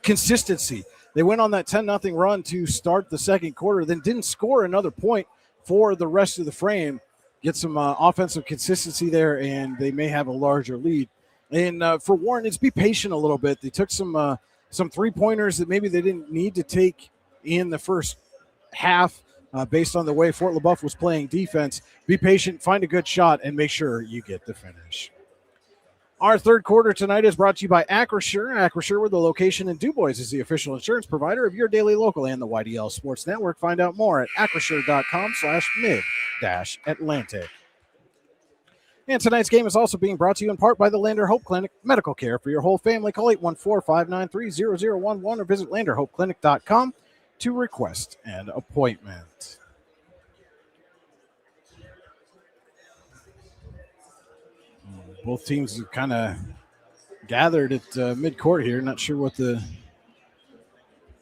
consistency. They went on that 10-0 run to start the second quarter, then didn't score another point for the rest of the frame. Get some offensive consistency there, and they may have a larger lead. And for Warren, it's be patient a little bit. They took some three-pointers that maybe they didn't need to take in the first half based on the way Fort LeBoeuf was playing defense. Be patient, find a good shot, and make sure you get the finish. Our third quarter tonight is brought to you by Acrisure. Acrisure, with the location in Du Bois, is the official insurance provider of your daily local and the YDL Sports Network. Find out more at acrisure.com/mid-Atlantic. And tonight's game is also being brought to you in part by the Lander Hope Clinic. Medical care for your whole family. Call 814-593-0011 or visit landerhopeclinic.com to request an appointment. Both teams have kind of gathered at midcourt here. Not sure what the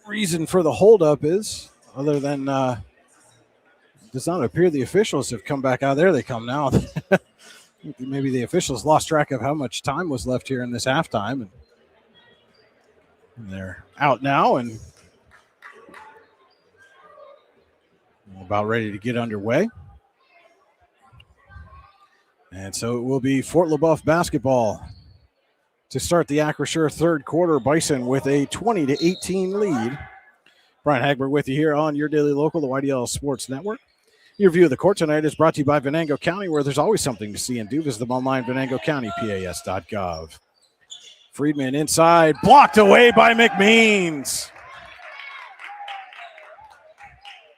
reason for the holdup is, other than does not appear the officials have come back out. There they come now. Maybe the officials lost track of how much time was left here in this halftime, and they're out now and about ready to get underway. And so it will be Fort LeBoeuf basketball to start the Acrisure third quarter. Bison with a 20-18 lead. Brian Hagberg with you here on your daily local, the YDL Sports Network. Your view of the court tonight is brought to you by Venango County, where there's always something to see and do. Visit them online, venangocountypas.gov. Friedman inside, blocked away by McMeans.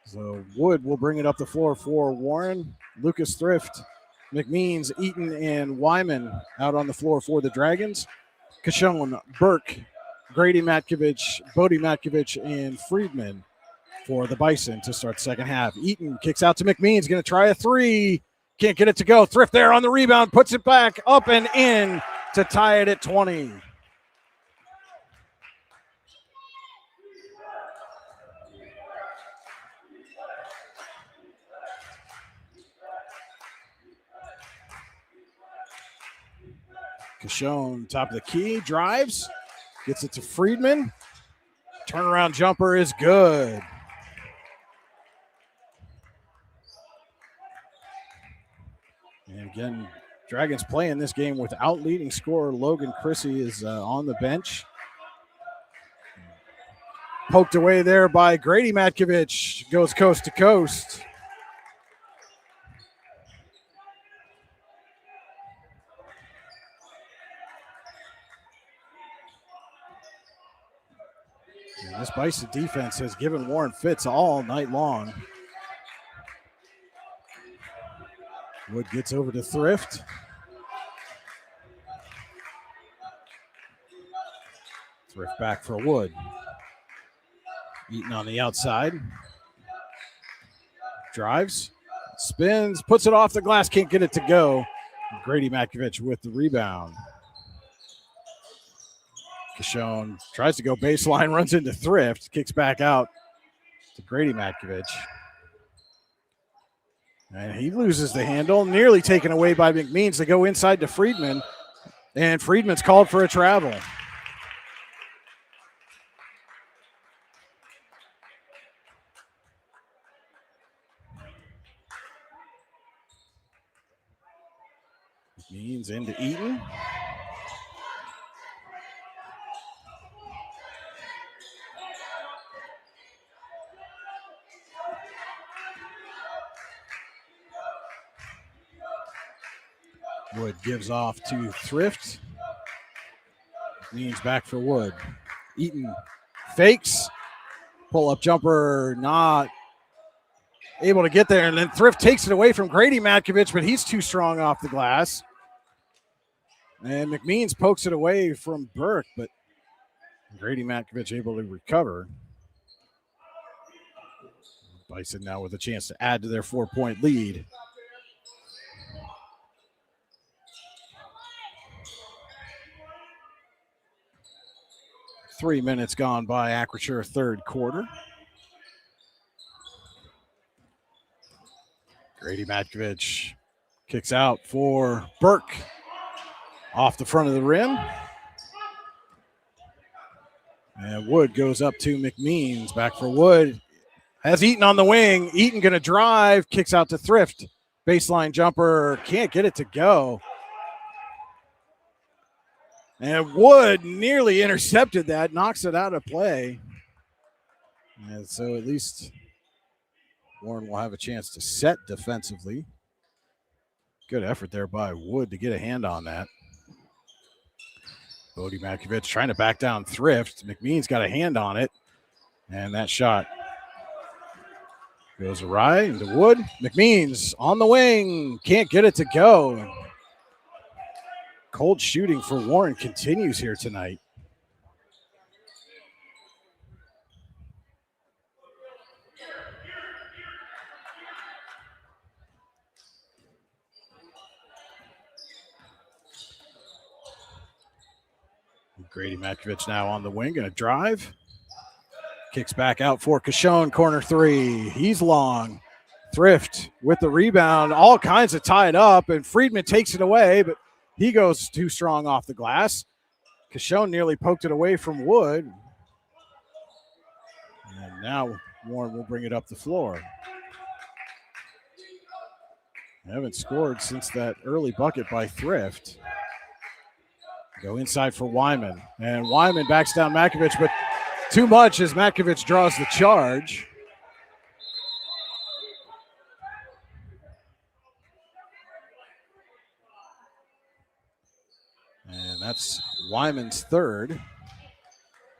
So Wood will bring it up the floor for Warren. Lucas Thrift, McMeans, Eaton, and Wyman out on the floor for the Dragons. Cashone, Burke, Grady Matkovich, Bodie Matkovich, and Friedman for the Bison to start the second half. Eaton kicks out to McMeans, going to try a three. Can't get it to go. Thrift there on the rebound, puts it back up and in to tie it at 20. Cashone, top of the key, drives, gets it to Friedman. Turnaround jumper is good. And again, Dragons playing this game without leading scorer. Logan Chrissy is on the bench. Poked away there by Grady Matkovich. Goes coast to coast. And this Bison defense has given Warren fits all night long. Wood gets over to Thrift. Thrift back for Wood. Eaton on the outside. Drives. Spins. Puts it off the glass. Can't get it to go. Grady Matkovich with the rebound. Cashone tries to go baseline. Runs into Thrift. Kicks back out to Grady Matkovich. And he loses the handle, nearly taken away by McMeans. They go inside to Friedman, and Friedman's called for a travel. McMeans into Eaton. Wood gives off to Thrift. Means back for Wood. Eaton fakes. Pull-up jumper not able to get there, and then Thrift takes it away from Grady Matkovich, but he's too strong off the glass. And McMeans pokes it away from Burke, but Grady Matkovich able to recover. Bison now with a chance to add to their 4-point lead. Three minutes gone by Acrisure third quarter. Grady Matkovich kicks out for Burke off the front of the rim. And Wood goes up to McMeans. Back for Wood. Has Eaton on the wing. Eaton going to drive. Kicks out to Thrift. Baseline jumper. Can't get it to go. And Wood nearly intercepted that. Knocks it out of play. And so at least Warren will have a chance to set defensively. Good effort there by Wood to get a hand on that. Bodie Matkovich trying to back down Thrift. McMeans got a hand on it. And that shot goes awry into Wood. McMeans on the wing. Can't get it to go. Cold shooting for Warren continues here tonight. Grady Matkovich now on the wing, going to drive. Kicks back out for Cashone, corner three. He's long. Thrift with the rebound, all kinds of tied up, and Friedman takes it away, but he goes too strong off the glass. Cashone nearly poked it away from Wood. And now Warren will bring it up the floor. They haven't scored since that early bucket by Thrift. Go inside for Wyman. And Wyman backs down Matkovich, but too much as Matkovich draws the charge. And that's Wyman's third.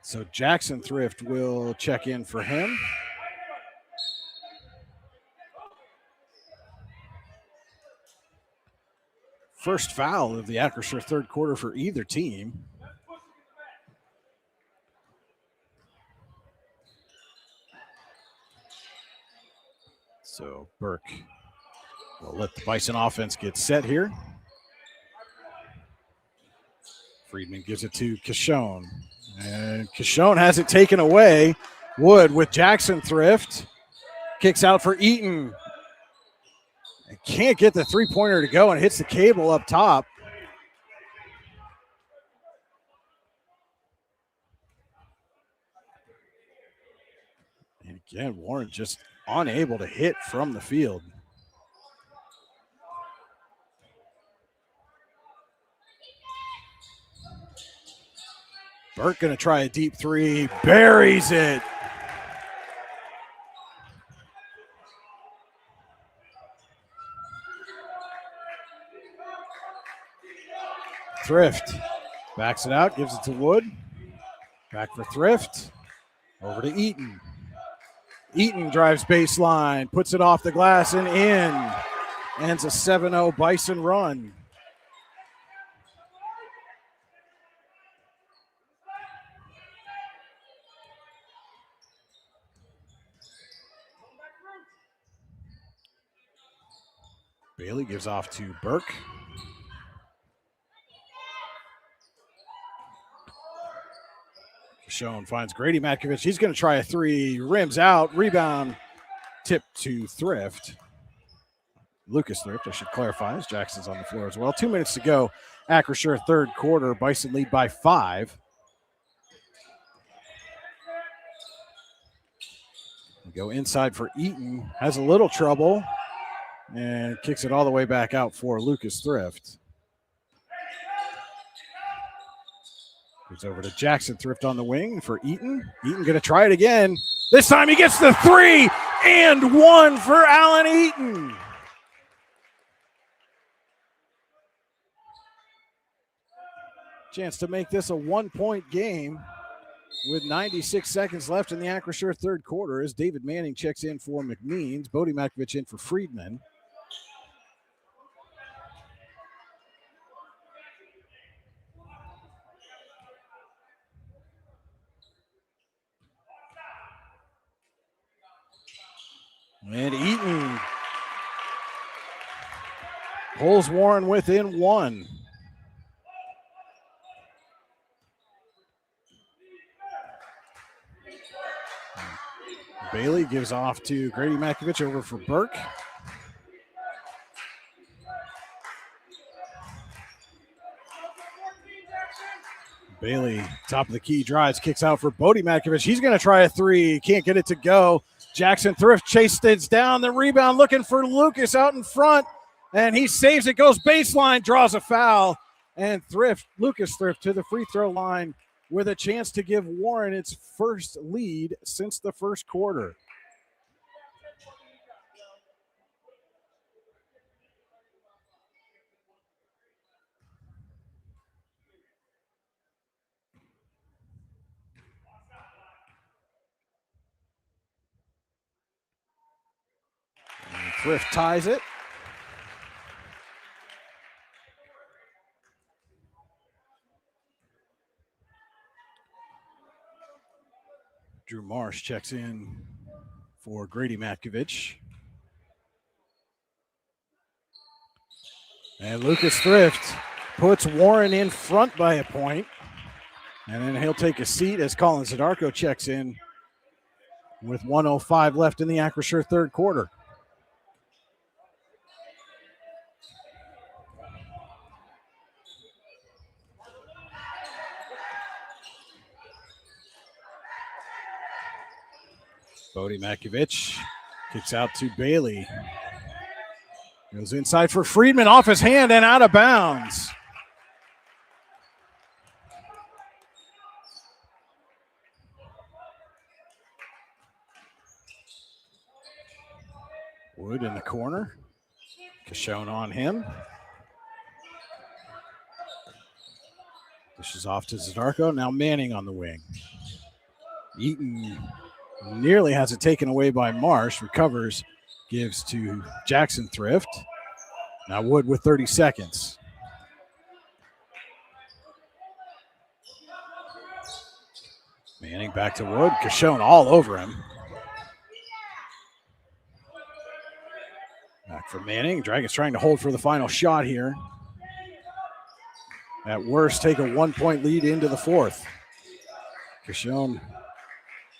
So Jackson Thrift will check in for him. First foul of the Acrisure third quarter for either team. So Burke will let the Bison offense get set here. Friedman gives it to Cashone. And Cashone has it taken away. Wood with Jackson Thrift. Kicks out for Eaton. Can't get the three-pointer to go and hits the cable up top. And again, Warren just unable to hit from the field. Burke going to try a deep three, buries it. Thrift backs it out, gives it to Wood. Back for Thrift. Over to Eaton. Eaton drives baseline, puts it off the glass and in. Ends a 7-0 Bison run. Bailey gives off to Burke. Cashone finds Grady Matkovich. He's going to try a three. Rims out. Rebound. Tip to Thrift. Lucas Thrift, I should clarify, as Jackson's on the floor as well. 2 minutes to go. Acrisure third quarter. Bison lead by 5. We go inside for Eaton. Has a little trouble. And kicks it all the way back out for Lucas Thrift. Goes over to Jackson Thrift on the wing for Eaton. Eaton going to try it again. This time he gets the 3 and 1 for Allen Eaton. Chance to make this a 1-point game. with 96 seconds left in the Acrisure third quarter as David Manning checks in for McMeans. Bodie Makovich in for Friedman. And Eaton pulls Warren within one. Bailey gives off to Grady Makovich over for Burke. Bailey, top of the key, drives, kicks out for Bodie Makovich. He's going to try a three. Can't get it to go. Jackson Thrift chases down the rebound, looking for Lucas out in front, and he saves it, goes baseline, draws a foul, and Lucas Thrift to the free throw line with a chance to give Warren its first lead since the first quarter. And Thrift ties it. Drew Marsh checks in for Grady Makovich. And Lucas Thrift puts Warren in front by a point. And then he'll take a seat as Colin Zadarko checks in with 1:05 left in the Acrisure third quarter. Bodie Makovich kicks out to Bailey. Goes inside for Friedman, off his hand and out of bounds. Wood in the corner. Cashone on him. Dishes off to Zadarko. Now Manning on the wing. Eaton nearly has it taken away by Marsh. Recovers, gives to Jackson Thrift. Now Wood with 30 seconds. Manning back to Wood. Cashone all over him. Back for Manning. Dragons trying to hold for the final shot here. At worst, take a 1-point lead into the fourth. Cashone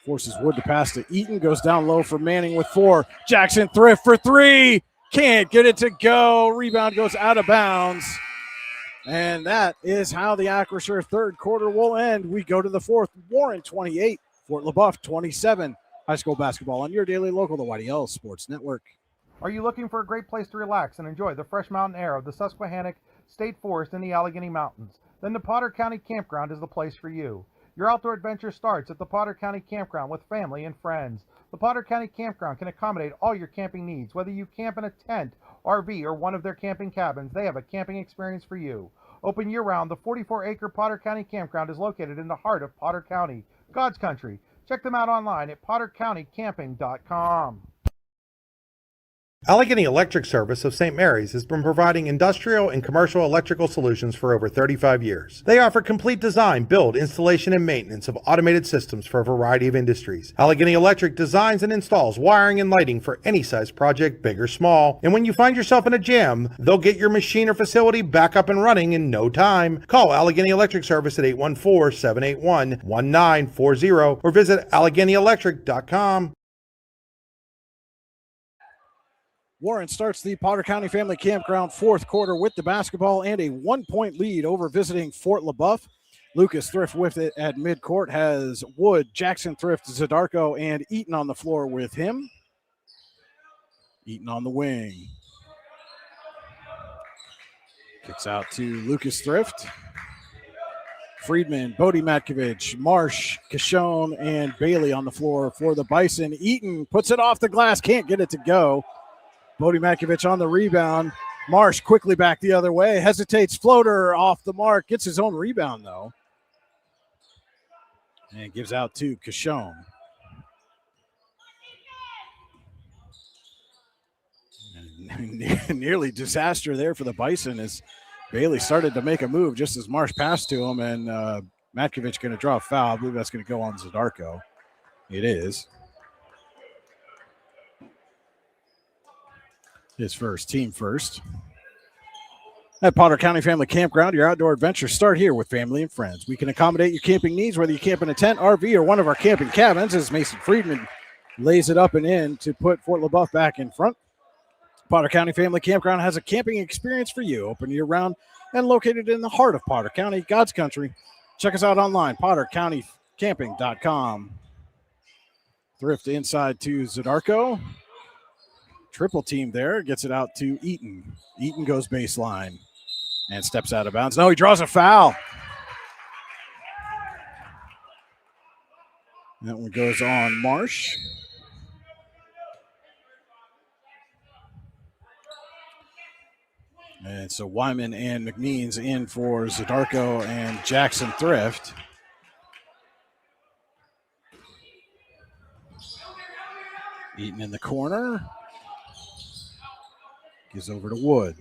forces Wood to pass to Eaton. Goes down low for Manning with 4. Jackson Thrift for 3. Can't get it to go. Rebound goes out of bounds. And that is how the Acrisure third quarter will end. We go to the fourth. Warren 28, Fort LeBoeuf 27. High school basketball on your daily local, the YDL Sports Network. Are you looking for a great place to relax and enjoy the fresh mountain air of the Susquehannock State Forest in the Allegheny Mountains? Then the Potter County Campground is the place for you. Your outdoor adventure starts at the Potter County Campground with family and friends. The Potter County Campground can accommodate all your camping needs. Whether you camp in a tent, RV, or one of their camping cabins, they have a camping experience for you. Open year-round, the 44-acre Potter County Campground is located in the heart of Potter County, God's country. Check them out online at pottercountycamping.com. Allegheny Electric Service of St. Mary's has been providing industrial and commercial electrical solutions for over 35 years. They offer complete design, build, installation, and maintenance of automated systems for a variety of industries. Allegheny Electric designs and installs wiring and lighting for any size project, big or small. And when you find yourself in a jam, they'll get your machine or facility back up and running in no time. Call Allegheny Electric Service at 814-781-1940 or visit AlleghenyElectric.com. Warren starts the Potter County Family Campground fourth quarter with the basketball and a 1-point lead over visiting Fort LeBoeuf. Lucas Thrift with it at midcourt has Wood, Jackson Thrift, Zadarko, and Eaton on the floor with him. Eaton on the wing. Kicks out to Lucas Thrift. Friedman, Bodie Makovich, Marsh, Cashone, and Bailey on the floor for the Bison. Eaton puts it off the glass, can't get it to go. Bodie Makovich on the rebound. Marsh quickly back the other way. Hesitates, floater off the mark. Gets his own rebound, though. And gives out to Cashone. Nearly disaster there for the Bison as Bailey started to make a move just as Marsh passed to him, and Matkovich going to draw a foul. I believe that's going to go on Zadarko. It is. His first, team first. At Potter County Family Campground, your outdoor adventures start here with family and friends. We can accommodate your camping needs, whether you camp in a tent, RV, or one of our camping cabins, as Mason Friedman lays it up and in to put Fort LeBoeuf back in front. Potter County Family Campground has a camping experience for you, open year-round and located in the heart of Potter County, God's country. Check us out online, pottercountycamping.com. Thrift inside to Zadarko. Triple team there, gets it out to Eaton. Eaton goes baseline and steps out of bounds. No, he draws a foul. That one goes on Marsh. And so Wyman and McMeans in for Zadarko and Jackson Thrift. Eaton in the corner. Gives over to Wood.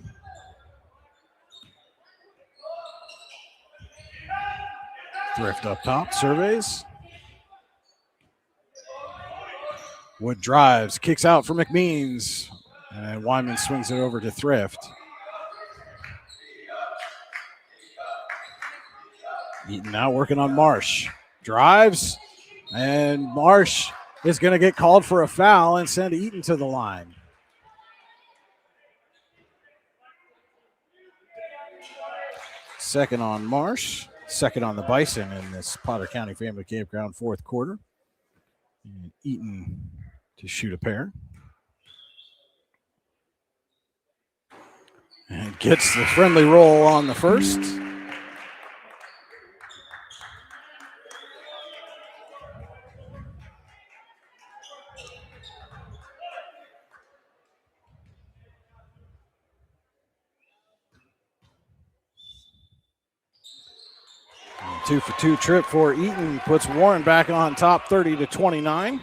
Thrift up top, surveys. Wood drives, kicks out for McMeans. And Wyman swings it over to Thrift. Eaton now working on Marsh. Drives, and Marsh is going to get called for a foul and send Eaton to the line. Second on Marsh, second on the Bison in this Potter County Family Campground fourth quarter. And Eaton to shoot a pair. And gets the friendly roll on the first. And 2-for-2 trip for Eaton puts Warren back on top 30-29.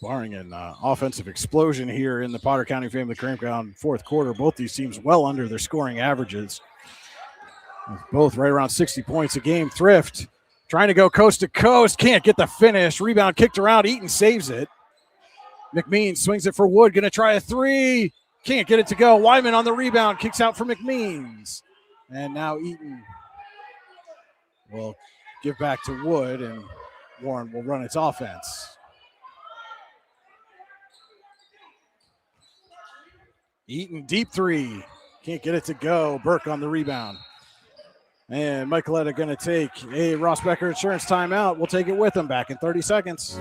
Barring an offensive explosion here in the Potter County Family Campground fourth quarter, both these teams well under their scoring averages. Both right around 60 points a game. Thrift trying to go coast to coast, can't get the finish. Rebound kicked around, Eaton saves it. McMeans swings it for Wood, gonna try a three. Can't get it to go. Wyman on the rebound, kicks out for McMeans. And now Eaton will give back to Wood, and Warren will run its offense. Eaton deep three. Can't get it to go. Burke on the rebound. And Michaeletta going to take a Ross Becker insurance timeout. We'll take it with him. Back in 30 seconds.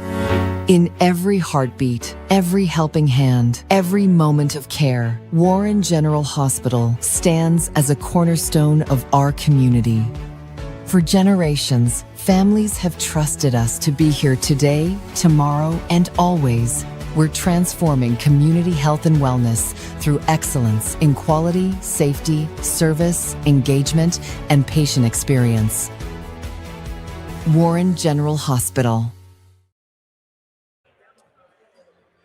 In every heartbeat, every helping hand, every moment of care, Warren General Hospital stands as a cornerstone of our community. For generations, families have trusted us to be here today, tomorrow, and always. We're transforming community health and wellness through excellence in quality, safety, service, engagement, and patient experience. Warren General Hospital.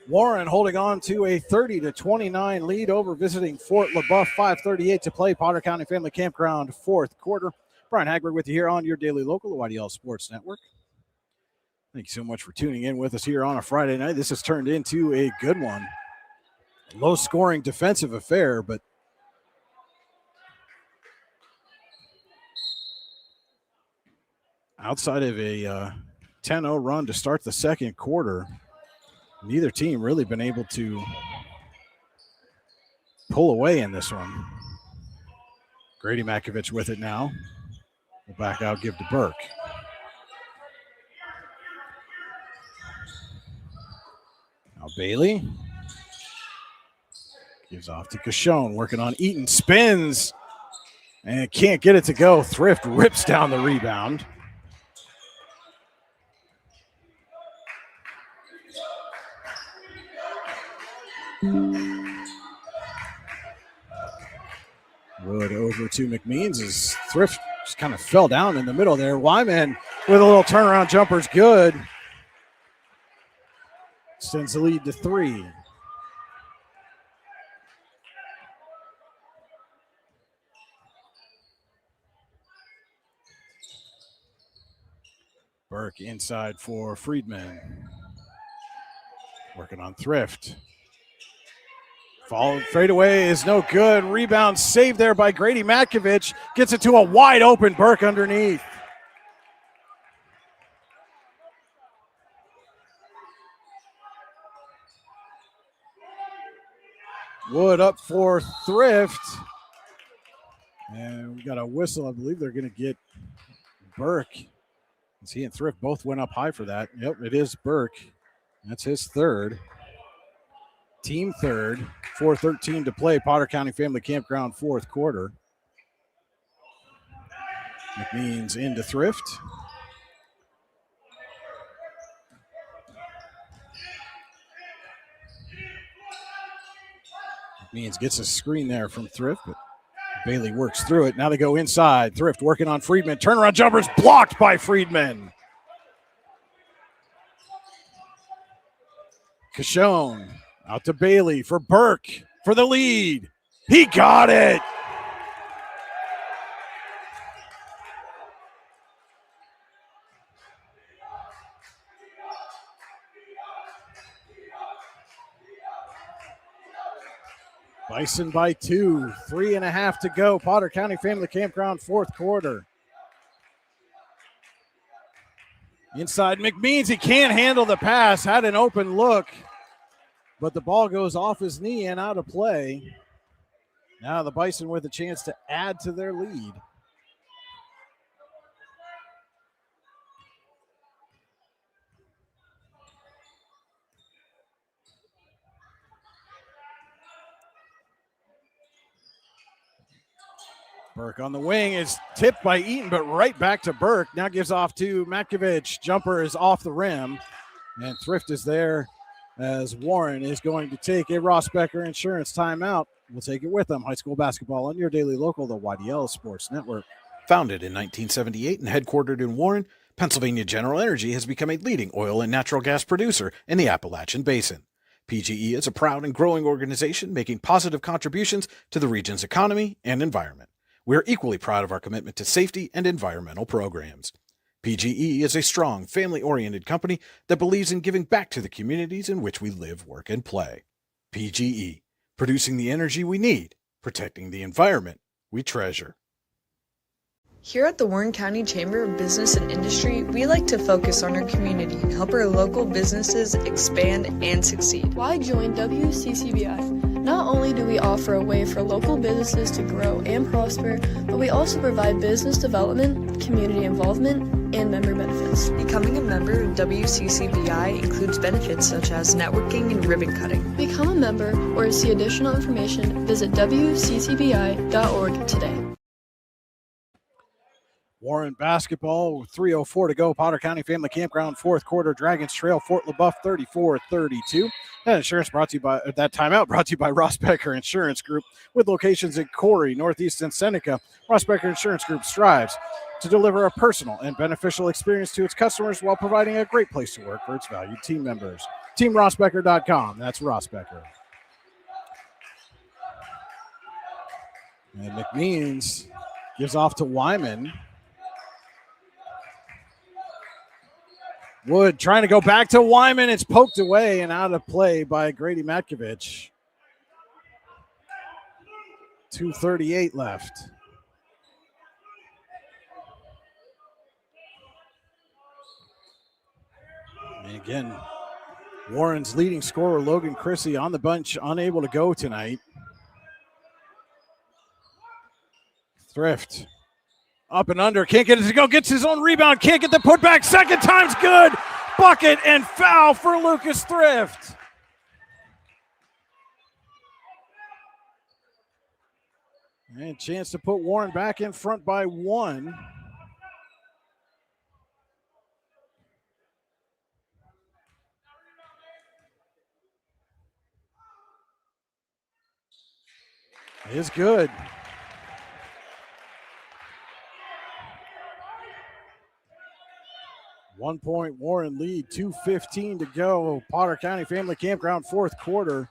Warren holding on to a 30-29 lead over visiting Fort LeBoeuf. 5:38 to play. Potter County Family Campground fourth quarter. Brian Hagberg with you here on your daily local, the YDL Sports Network. Thank you so much for tuning in with us here on a Friday night. This has turned into a good one. Low-scoring defensive affair, but outside of a 10-0 run to start the second quarter, neither team really been able to pull away in this one. Grady Makovich with it now. Will back out, give to Burke. Now Bailey gives off to Cashone, working on Eaton, spins, and can't get it to go. Thrift rips down the rebound. Wood over to McMeans as Thrift just kind of fell down in the middle there. Wyman with a little turnaround jumper is good. Extends the lead to 3. Burke inside for Friedman. Working on Thrift. Followed fadeaway is no good. Rebound saved there by Grady Matkovich. Gets it to a wide open Burke underneath. Wood up for Thrift. And we got a whistle. I believe they're going to get Burke. As he and Thrift both went up high for that. Yep, it is Burke. That's his third. Team third. 4:13 to play. Potter County Family Campground, fourth quarter. McMeans into Thrift. McMeans gets a screen there from Thrift, but Bailey works through it. Now they go inside. Thrift working on Friedman. Turnaround jumper's blocked by Friedman. Cashone out to Bailey for Burke for the lead. He got it. Bison by 2, 3.5 to go. Potter County Family Campground, fourth quarter. Inside McMeans, he can't handle the pass. Had an open look, but the ball goes off his knee and out of play. Now the Bison with a chance to add to their lead. Burke on the wing is tipped by Eaton, but right back to Burke. Now gives off to Matkovich. Jumper is off the rim, and Thrift is there as Warren is going to take a Ross Becker Insurance timeout. We'll take it with them. High school basketball on your daily local, the YDL Sports Network. Founded in 1978 and headquartered in Warren, Pennsylvania General Energy has become a leading oil and natural gas producer in the Appalachian Basin. PGE is a proud and growing organization making positive contributions to the region's economy and environment. We are equally proud of our commitment to safety and environmental programs. PGE is a strong, family-oriented company that believes in giving back to the communities in which we live, work, and play. PGE, producing the energy we need, protecting the environment we treasure. Here at the Warren County Chamber of Business and Industry, we like to focus on our community and help our local businesses expand and succeed. Why join WCCBF? Not only do we offer a way for local businesses to grow and prosper, but we also provide business development, community involvement, and member benefits. Becoming a member of WCCBI includes benefits such as networking and ribbon cutting. Become a member or to see additional information, visit WCCBI.org today. Warren basketball, 3:04 to go. Potter County Family Campground, fourth quarter. Dragons trail Fort LeBoeuf 34-32. That insurance brought to you by that timeout brought to you by Ross Becker Insurance Group, with locations in Corey, Northeast, and Seneca. Ross Becker Insurance Group strives to deliver a personal and beneficial experience to its customers while providing a great place to work for its valued team members. TeamRossBecker.com. That's Ross Becker. And McMeans gives off to Wyman. Wood trying to go back to Wyman. It's poked away and out of play by Grady Matkovich. 2:38 left. And again, Warren's leading scorer, Logan Chrissy, on the bench, unable to go tonight. Thrift. Up and under, can't get it to go, gets his own rebound, can't get the putback, second time's good. Bucket and foul for Lucas Thrift. And chance to put Warren back in front by 1. Is good. 1 point Warren lead, 2:15 to go. Potter County Family Campground, fourth quarter.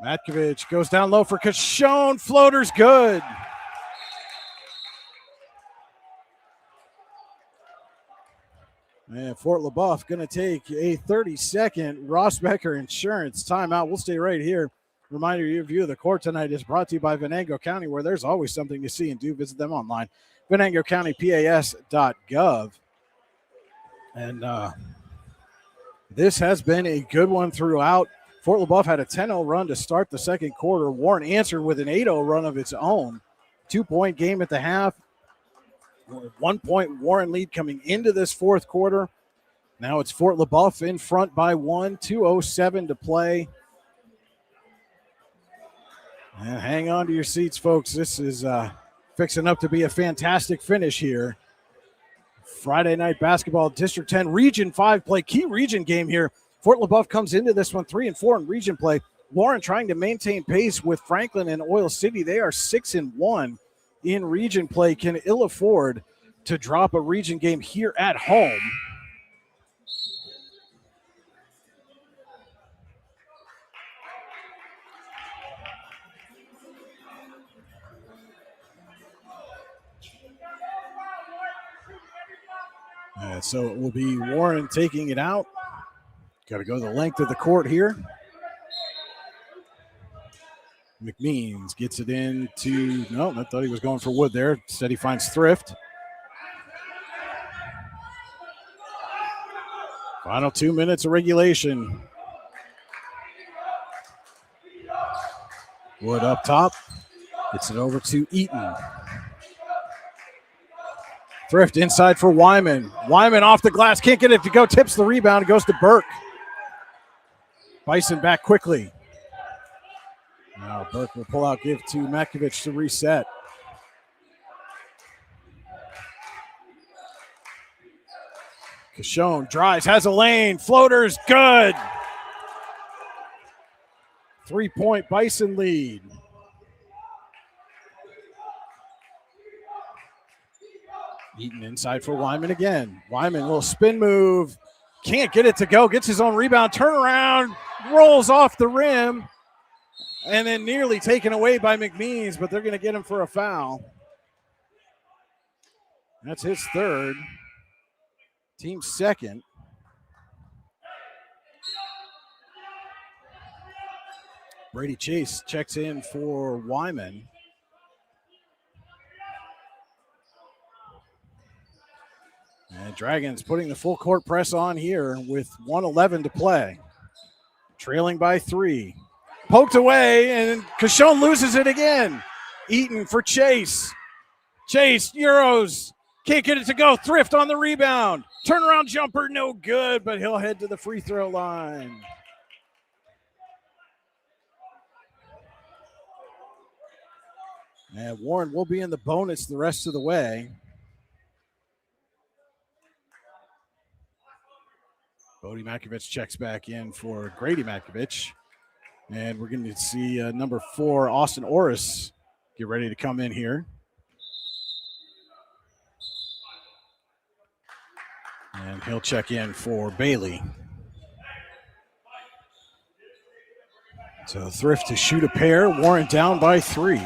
Matkovich goes down low for Cashone. Floater's good. And Fort LeBoeuf going to take a 30-second Rossbecker Insurance timeout. We'll stay right here. Reminder, your view of the court tonight is brought to you by Venango County, where there's always something to see and do. Visit them online, venangocountypas.gov. And this has been a good one throughout. Fort LeBoeuf had a 10-0 run to start the second quarter. Warren answered with an 8-0 run of its own. 2-point game at the half. 1 point Warren lead coming into this fourth quarter. Now it's Fort LeBoeuf in front by 1, 2:07 to play. And hang on to your seats, folks. This is fixing up to be a fantastic finish here. Friday night basketball, District 10 Region 5 play. Key region game here. Fort LeBoeuf comes into this one 3-4 in region play. Warren trying to maintain pace with Franklin and Oil City. They are 6-1 in region play. Can ill afford to drop a region game here at home. So it will be Warren taking it out. Got to go the length of the court here. McMeans gets it into, no, I thought he was going for Wood there. Instead he finds Thrift. Final 2 minutes of regulation. Wood up top. Gets it over to Eaton. Thrift inside for Wyman. Wyman off the glass. Can't get it to go. Tips the rebound. It goes to Burke. Bison back quickly. Now Burke will pull out, give to Matkovich to reset. Cashone drives, has a lane. Floater's good. 3-point Bison lead. Eaton inside for Wyman again. Wyman will spin move. Can't get it to go. Gets his own rebound. Turnaround. Rolls off the rim. And then nearly taken away by McMeans, but they're going to get him for a foul. That's his third. Team second. Brady Chase checks in for Wyman. And Dragons putting the full court press on here with 1:11 to play. Trailing by 3. Poked away, and Cashone loses it again. Eaton for Chase. Chase, Euros. Can't get it to go. Thrift on the rebound. Turnaround jumper, no good, but he'll head to the free throw line. And Warren will be in the bonus the rest of the way. Bodie Matkovich checks back in for Grady Matkovich. And we're going to see number 4, Austin Orris, get ready to come in here. And he'll check in for Bailey. So Thrift to shoot a pair. Warren down by 3.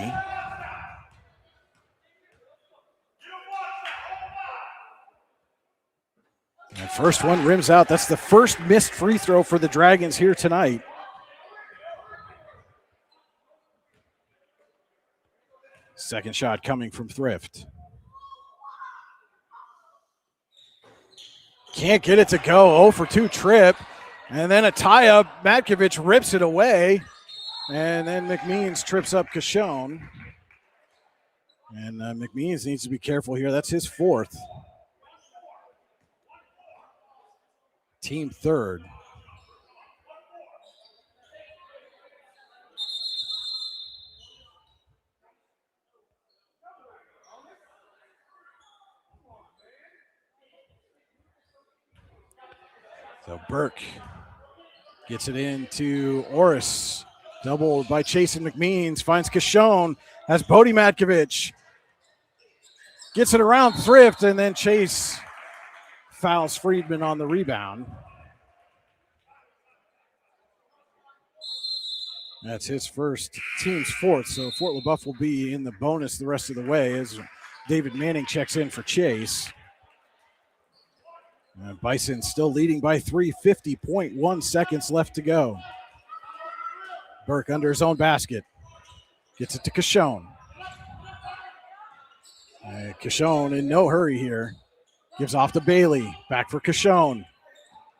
And first one rims out. That's the first missed free throw for the Dragons here tonight. Second shot coming from Thrift. Can't get it to go. 0 for 2 trip. And then a tie-up. Matkovich rips it away. And then McMeans trips up Cashone. And McMeans needs to be careful here. That's his 4th. Team 3rd. So Burke gets it into Orris. Doubled by Chase and McMeans. Finds Cashone. Has Bodie Matkovich. Gets it around Thrift, and then Chase fouls Friedman on the rebound. That's his first, team's fourth, so Fort LeBoeuf will be in the bonus the rest of the way as David Manning checks in for Chase. Bison still leading by 3, 50.1 seconds left to go. Burke under his own basket. Gets it to Cashone. Cashone in no hurry here. Gives off to Bailey. Back for Cashone.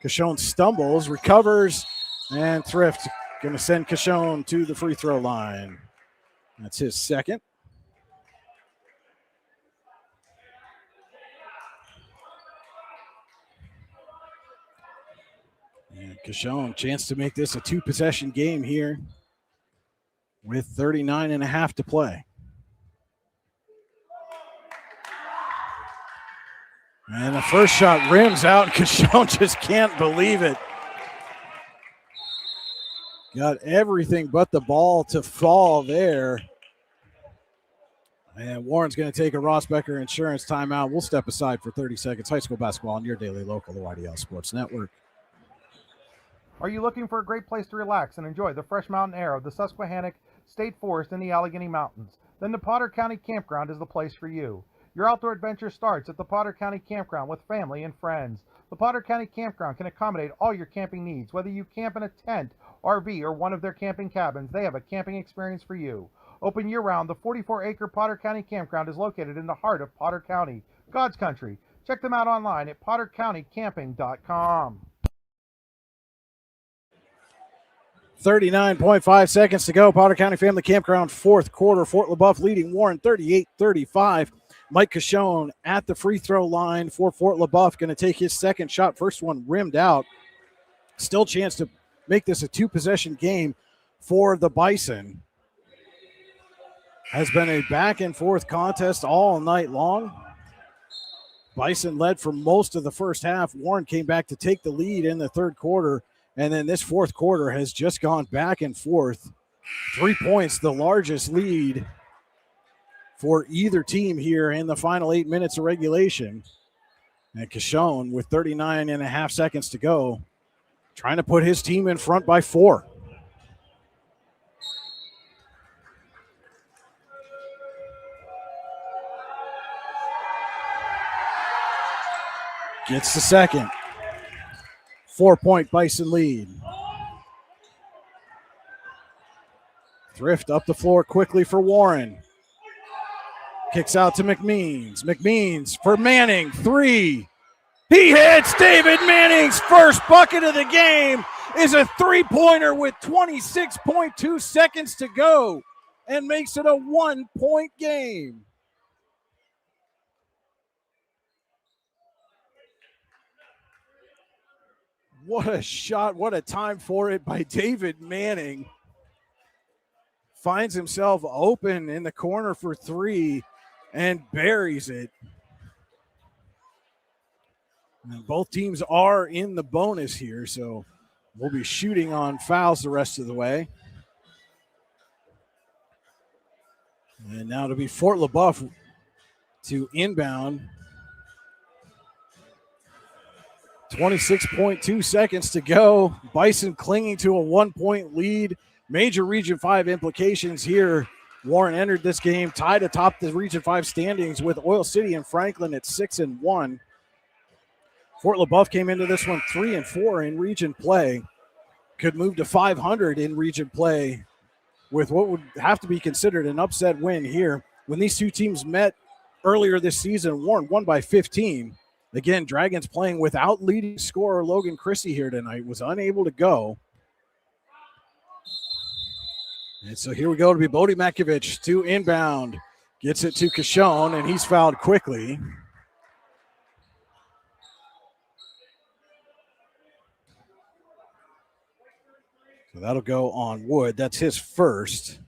Cashone stumbles, recovers, and Thrift going to send Cashone to the free throw line. That's his second. And Cashone, chance to make this a 2-possession game here with 39.5 to play. And the first shot rims out. Cashone just can't believe it. Got everything but the ball to fall there. And Warren's going to take a Ross Becker Insurance timeout. We'll step aside for 30 seconds. High school basketball on your daily local, the YDL Sports Network. Are you looking for a great place to relax and enjoy the fresh mountain air of the Susquehannock State Forest in the Allegheny Mountains? Then the Potter County Campground is the place for you. Your outdoor adventure starts at the Potter County Campground with family and friends. The Potter County Campground can accommodate all your camping needs. Whether you camp in a tent, RV, or one of their camping cabins, they have a camping experience for you. Open year-round, the 44-acre Potter County Campground is located in the heart of Potter County, God's country. Check them out online at pottercountycamping.com. 39.5 seconds to go. Potter County Family Campground, fourth quarter. Fort LeBoeuf leading Warren 38-35. Mike Cashone at the free throw line for Fort LeBoeuf. Going to take his second shot. First one rimmed out. Still chance to make this a 2-possession game for the Bison. Has been a back and forth contest all night long. Bison led for most of the first half. Warren came back to take the lead in the third quarter. And then this fourth quarter has just gone back and forth. 3 points, the largest lead for either team here in the final 8 minutes of regulation. And Cashone with 39.5 seconds to go, trying to put his team in front by 4. Gets the second. 4-point Bison lead. Thrift up the floor quickly for Warren. Kicks out to McMeans. McMeans for Manning. 3. He hits. David Manning's first bucket of the game is a 3-pointer with 26.2 seconds to go and makes it a 1-point game. What a shot. What a time for it by David Manning. Finds himself open in the corner for 3 and buries it. And both teams are in the bonus here, so we'll be shooting on fouls the rest of the way. And now to be Fort LeBoeuf to inbound. 26.2 seconds to go. Bison clinging to a 1-point lead. Major Region 5 implications here. Warren entered this game tied atop the Region 5 standings with Oil City and Franklin at 6-1. Fort LeBoeuf came into this one 3-4 in region play. Could move to 500 in region play with what would have to be considered an upset win here. When these two teams met earlier this season, Warren won by 15. Again, Dragons playing without leading scorer Logan Chrissy here tonight, was unable to go. And so here we go to be Bodie Makovich to inbound. Gets it to Cashone, and he's fouled quickly. So that'll go on Wood. That's his first.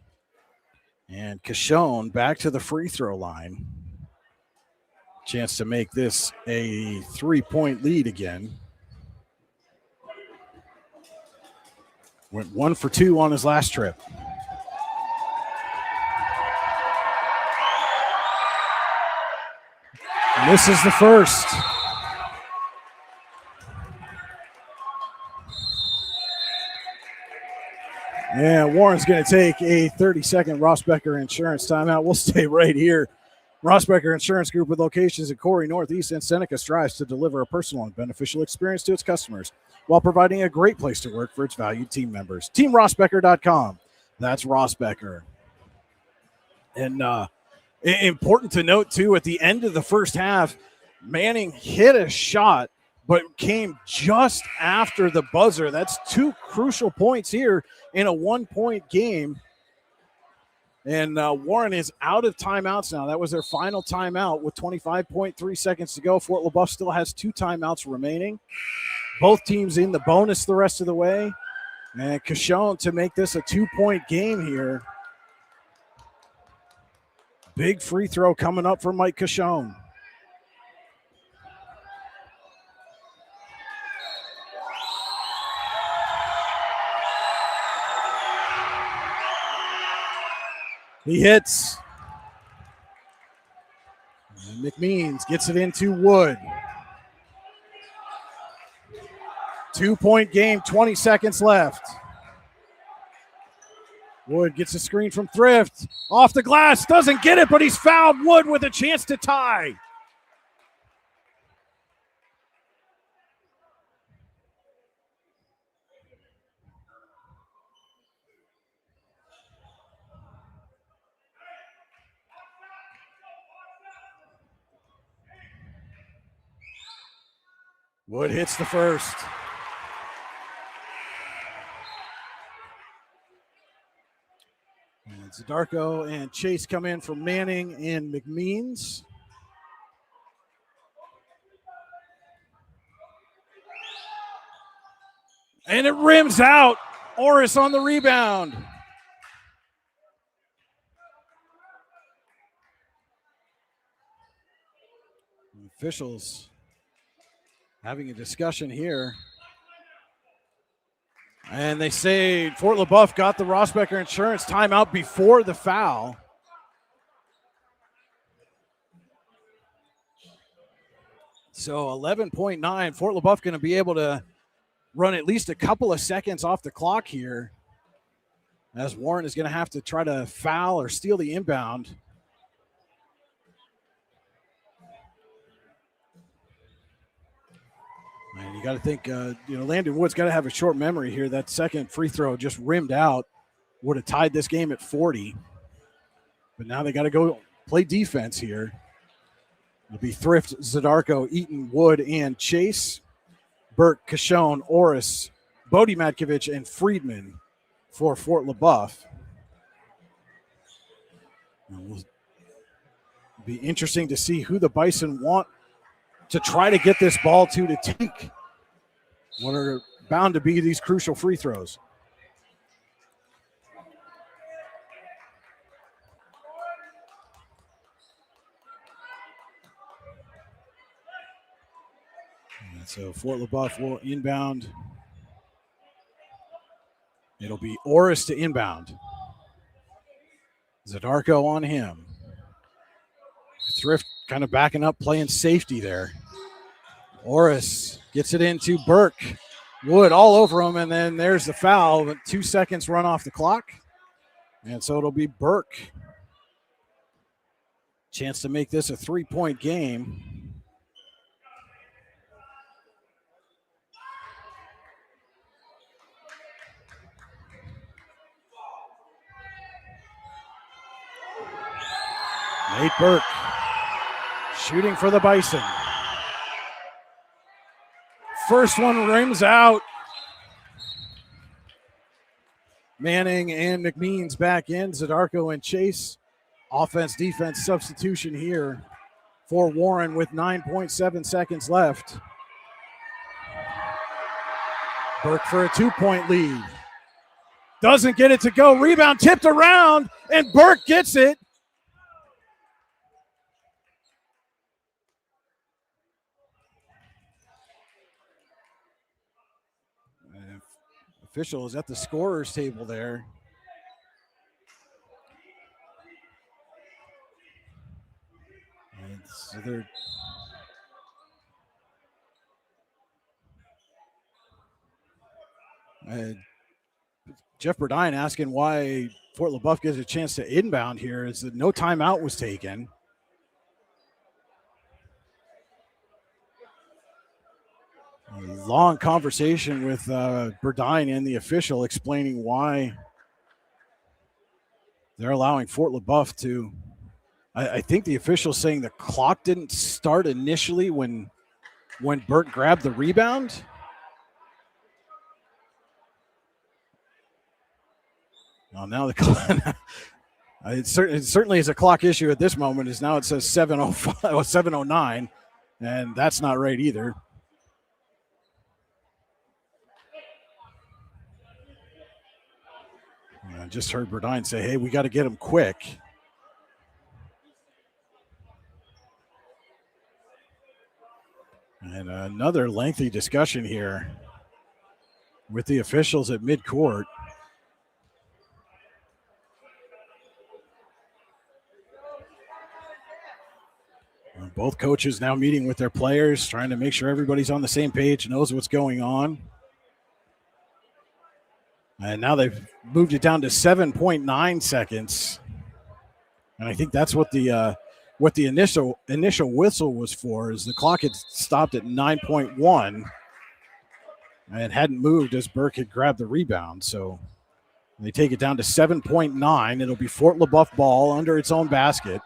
And Cashone back to the free throw line. Chance to make this a 3-point lead again. Went 1 for 2 on his last trip. And this is the first. And Warren's going to take a 30-second Rossbecker Insurance timeout. We'll stay right here. Rossbecker Insurance Group, with locations in Corey, Northeast, and Seneca, strives to deliver a personal and beneficial experience to its customers while providing a great place to work for its valued team members. TeamRossbecker.com. That's Rossbecker. And important to note, too, at the end of the first half, Manning hit a shot but came just after the buzzer. That's 2 crucial points here in a 1-point game. And Warren is out of timeouts now. That was their final timeout with 25.3 seconds to go. Fort LeBoeuf still has 2 timeouts remaining. Both teams in the bonus the rest of the way. And Cashone to make this a 2-point game here. Big free throw coming up for Mike Cashone. He hits. And McMeans gets it into Wood. 2-point game, 20 seconds left. Wood gets a screen from Thrift. Off the glass, doesn't get it, but he's fouled. Wood with a chance to tie. Wood hits the first. And Zadarko and Chase come in for Manning and McMeans. And it rims out. Orris on the rebound. Officials having a discussion here. And they say Fort LeBoeuf got the Rossbecker Insurance timeout before the foul. So 11.9. Fort LeBoeuf going to be able to run at least a couple of seconds off the clock here, as Warren is going to have to try to foul or steal the inbound. And you got to think, Landon Wood's got to have a short memory here. That second free throw just rimmed out. Would have tied this game at 40. But now they got to go play defense here. It'll be Thrift, Zadarko, Eaton, Wood, and Chase. Burke, Cashone, Orris, Bodie Matkovich, and Friedman for Fort LeBoeuf. It'll be interesting to see who the Bison want to try to get this ball to take what are bound to be these crucial free throws. And so Fort LeBoeuf will inbound. It'll be Orris to inbound. Zadarko on him. Thrift kind of backing up, playing safety there. Orris gets it into Burke. Wood all over him, and then there's the foul. 2 seconds run off the clock. And so it'll be Burke. Chance to make this a 3-point game. Nate Burke shooting for the Bison. First one rims out. Manning and McMeans back in. Zadarko and Chase. Offense, defense substitution here for Warren with 9.7 seconds left. Burke for a 2-point lead. Doesn't get it to go. Rebound tipped around, and Burke gets it. Official is at the scorer's table there. And so they're Jeff Burdine asking why Fort LeBoeuf gets a chance to inbound here is that no timeout was taken. A long conversation with Burdine and the official explaining why they're allowing Fort LeBoeuf to. I think the official saying the clock didn't start initially when Burt grabbed the rebound. Well, now the clock. It certainly is a clock issue at this moment. Is now it says 7:05 or 7:09, and that's not right either. I just heard Burdine say, "Hey, we got to get him quick." And another lengthy discussion here with the officials at midcourt. Both coaches now meeting with their players, trying to make sure everybody's on the same page, knows what's going on. And now they've moved it down to 7.9 seconds. And I think that's what the initial whistle was for, is the clock had stopped at 9.1 and hadn't moved as Burke had grabbed the rebound. So they take it down to 7.9. It'll be Fort LeBoeuf ball under its own basket.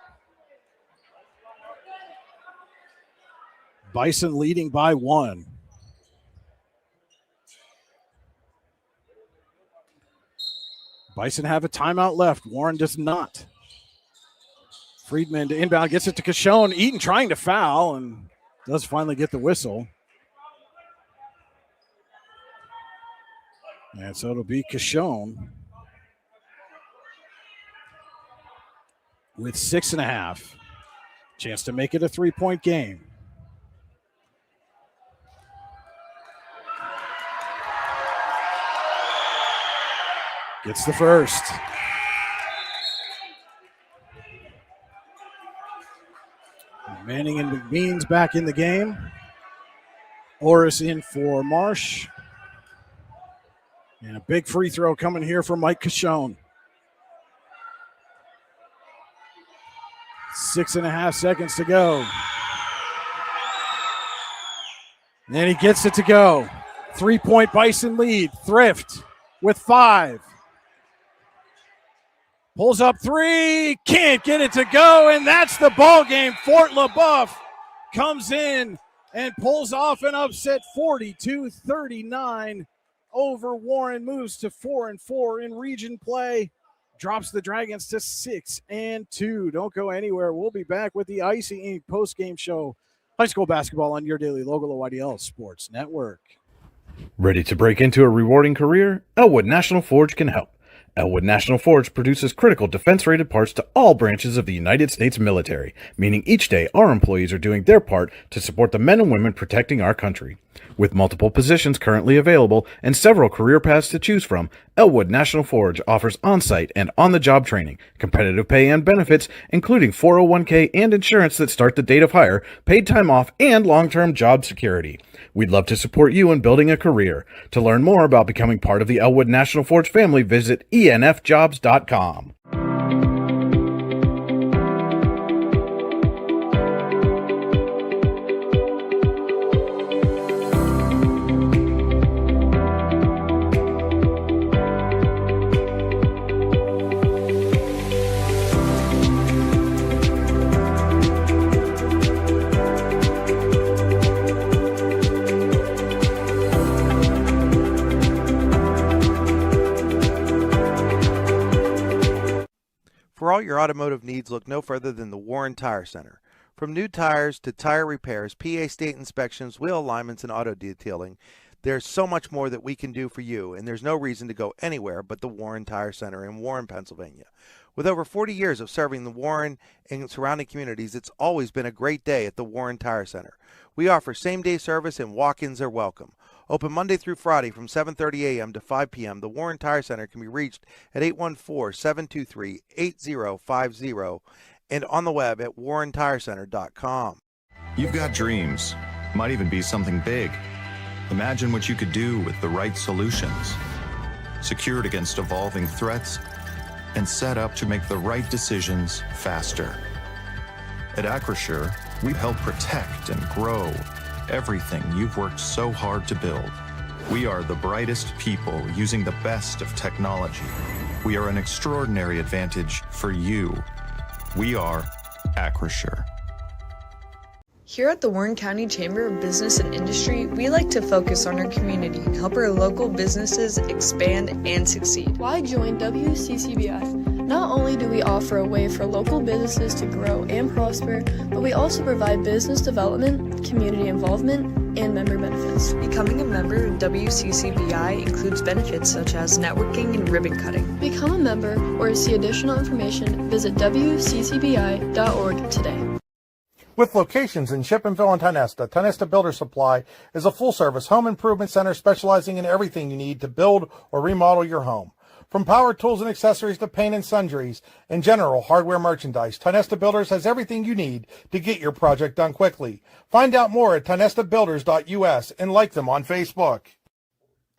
Bison leading by 1. Bison have a timeout left. Warren does not. Friedman to inbound, gets it to Cashone. Eaton trying to foul and does finally get the whistle. And so it'll be Cashone with 6.5. Chance to make it a 3-point game. Gets the first. Manning and McBean's back in the game. Orris in for Marsh. And a big free throw coming here from Mike Cashone. 6.5 seconds to go. And he gets it to go. 3-point Bison lead. Thrift with 5. Pulls up 3, can't get it to go, and that's the ball game. Fort LeBoeuf comes in and pulls off an upset 42-39 over Warren, moves to 4-4 in region play, drops the Dragons to 6-2. Don't go anywhere. We'll be back with the Icy Inc. post-game show. High school basketball on your daily local OYDL Sports Network. Ready to break into a rewarding career? Elwood National Forge can help. Elwood National Forge produces critical defense-rated parts to all branches of the United States military, meaning each day our employees are doing their part to support the men and women protecting our country. With multiple positions currently available and several career paths to choose from, Elwood National Forge offers on-site and on-the-job training, competitive pay and benefits, including 401k and insurance that start the date of hire, paid time off, and long-term job security. We'd love to support you in building a career. To learn more about becoming part of the Elwood National Forge family, visit enfjobs.com. For all your automotive needs, look no further than the Warren Tire Center. From new tires to tire repairs, PA state inspections, wheel alignments, and auto detailing, there's so much more that we can do for you, and there's no reason to go anywhere but the Warren Tire Center in Warren, Pennsylvania. With over 40 years of serving the Warren and surrounding communities, it's always been a great day at the Warren Tire Center. We offer same-day service and walk-ins are welcome. Open Monday through Friday from 7:30 a.m. to 5 p.m., the Warren Tire Center can be reached at 814-723-8050 and on the web at warrentirecenter.com. You've got dreams, might even be something big. Imagine what you could do with the right solutions. secured against evolving threats, and set up to make the right decisions faster. At Acrisure, we help protect and grow everything you've worked so hard to build. We are the brightest people using the best of technology. We are an extraordinary advantage for you. We are Acrisure. Here at the Warren County Chamber of Business and Industry, we like to focus on our community and help our local businesses expand and succeed. Why join WCCBF? Not only do we offer a way for local businesses to grow and prosper, but we also provide business development, community involvement, and member benefits. Becoming a member of WCCBI includes benefits such as networking and ribbon cutting. Become a member or to see additional information, visit WCCBI.org today. With locations in Shippensville and Tionesta, Tionesta Builder Supply is a full-service home improvement center specializing in everything you need to build or remodel your home. From power tools and accessories to paint and sundries and general hardware merchandise, Tionesta Builders has everything you need to get your project done quickly. Find out more at tionestabuilders.us and like them on Facebook.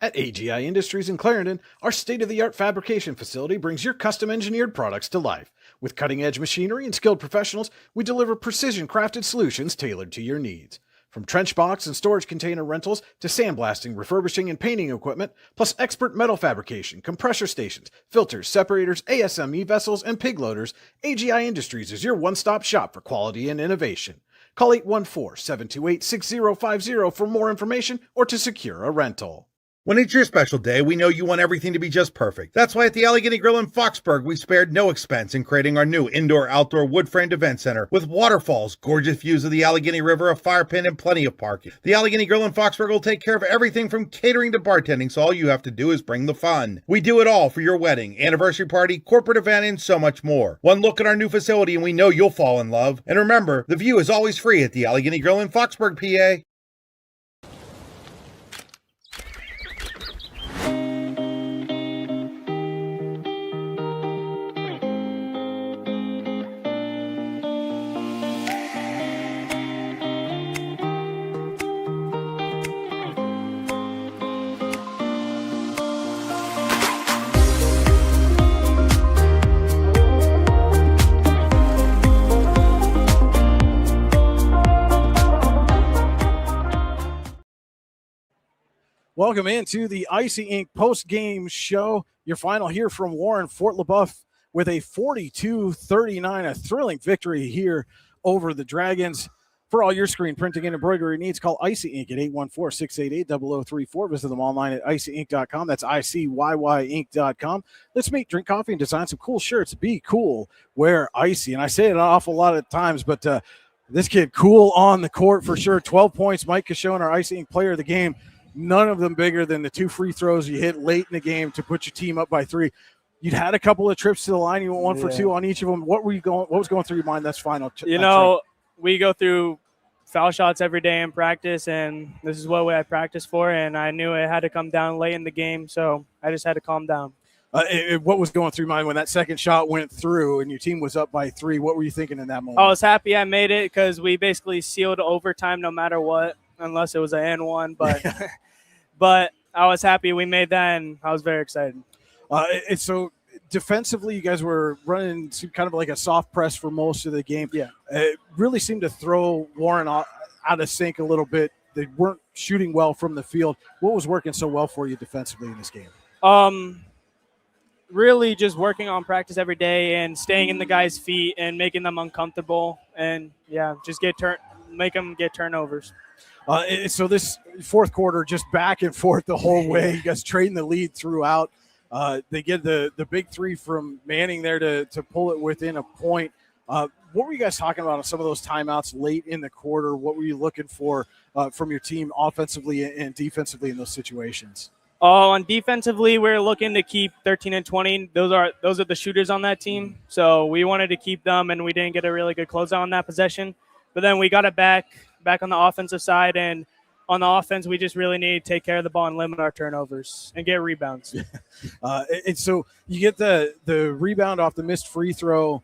At AGI Industries in Clarendon, our state-of-the-art fabrication facility brings your custom-engineered products to life. With cutting-edge machinery and skilled professionals, we deliver precision-crafted solutions tailored to your needs. From trench box and storage container rentals to sandblasting, refurbishing, and painting equipment, plus expert metal fabrication, compressor stations, filters, separators, ASME vessels, and pig loaders, AGI Industries is your one-stop shop for quality and innovation. Call 814-728-6050 for more information or to secure a rental. When it's your special day, we know you want everything to be just perfect. That's why at the Allegheny Grill in Foxburg, we spared no expense in creating our new indoor-outdoor wood-framed event center with waterfalls, gorgeous views of the Allegheny River, a fire pit, and plenty of parking. The Allegheny Grill in Foxburg will take care of everything from catering to bartending, so all you have to do is bring the fun. We do it all for your wedding, anniversary party, corporate event, and so much more. One look at our new facility and we know you'll fall in love. And remember, the view is always free at the Allegheny Grill in Foxburg, PA. Welcome into the Icy Inc. post-game show. Your final here from Warren, Fort LeBoeuf, with a 42-39, a thrilling victory here over the Dragons. For all your screen printing and embroidery needs, call Icy Inc. at 814-688-0034. Visit them online at icyinc.com. That's ICYYinc.com. Let's meet, drink coffee, and design some cool shirts. Be cool, wear Icy. And I say it an awful lot of times, but this kid cool on the court for sure. 12 points. Mike Cashone, our Icy Inc. player of the game. None of them bigger than the two free throws you hit late in the game to put your team up by 3. You'd had a couple of trips to the line. You went 1 for 2 on each of them. What was going through your mind that's final? We go through foul shots every day in practice, and this is what I practiced for, and I knew it had to come down late in the game, so I just had to calm down. What was going through your mind when that second shot went through and your team was up by 3? What were you thinking in that moment? I was happy I made it because we basically sealed overtime no matter what, unless it was an N1, but but I was happy we made that, and I was very excited. So defensively, you guys were running kind of like a soft press for most of the game. Yeah. It really seemed to throw Warren out of sync a little bit. They weren't shooting well from the field. What was working so well for you defensively in this game? Really just working on practice every day and staying in the guys' feet and making them uncomfortable, and just make them get turnovers. So this fourth quarter, just back and forth the whole way. You guys trading the lead throughout. They get the big 3 from Manning there to pull it within a point. What were you guys talking about on some of those timeouts late in the quarter? What were you looking for from your team offensively and defensively in those situations? On defensively, we're looking to keep 13 and 20. Those are the shooters on that team. So we wanted to keep them, and we didn't get a really good closeout on that possession. But then we got it back on the offensive side, and on the offense, we just really need to take care of the ball and limit our turnovers and get rebounds. And so you get the rebound off the missed free throw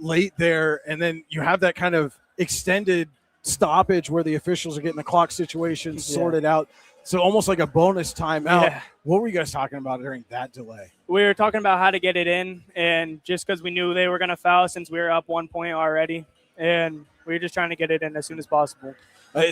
late there, and then you have that kind of extended stoppage where the officials are getting the clock situation sorted out. So almost like a bonus timeout. Yeah. What were you guys talking about during that delay? We were talking about how to get it in, and just because we knew they were going to foul since we were up 1 point already, and we were just trying to get it in as soon as possible.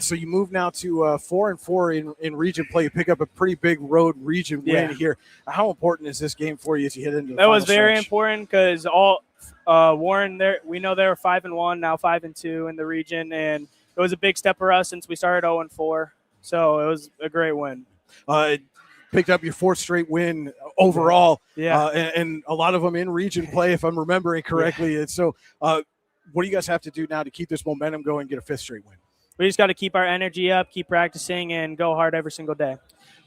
So you move now to 4-4 in region play. You pick up a pretty big road region win here. How important is this game for you as you hit into the That final was very stretch? important because all Warren, there we know they were 5-1, now 5-2 in the region, and it was a big step for us since we started 0-4. So it was a great win. Picked up your fourth straight win overall, Yeah. and a lot of them in region play, if I'm remembering correctly. And so, what do you guys have to do now to keep this momentum going and get a fifth straight win? We just got to keep our energy up, keep practicing, and go hard every single day.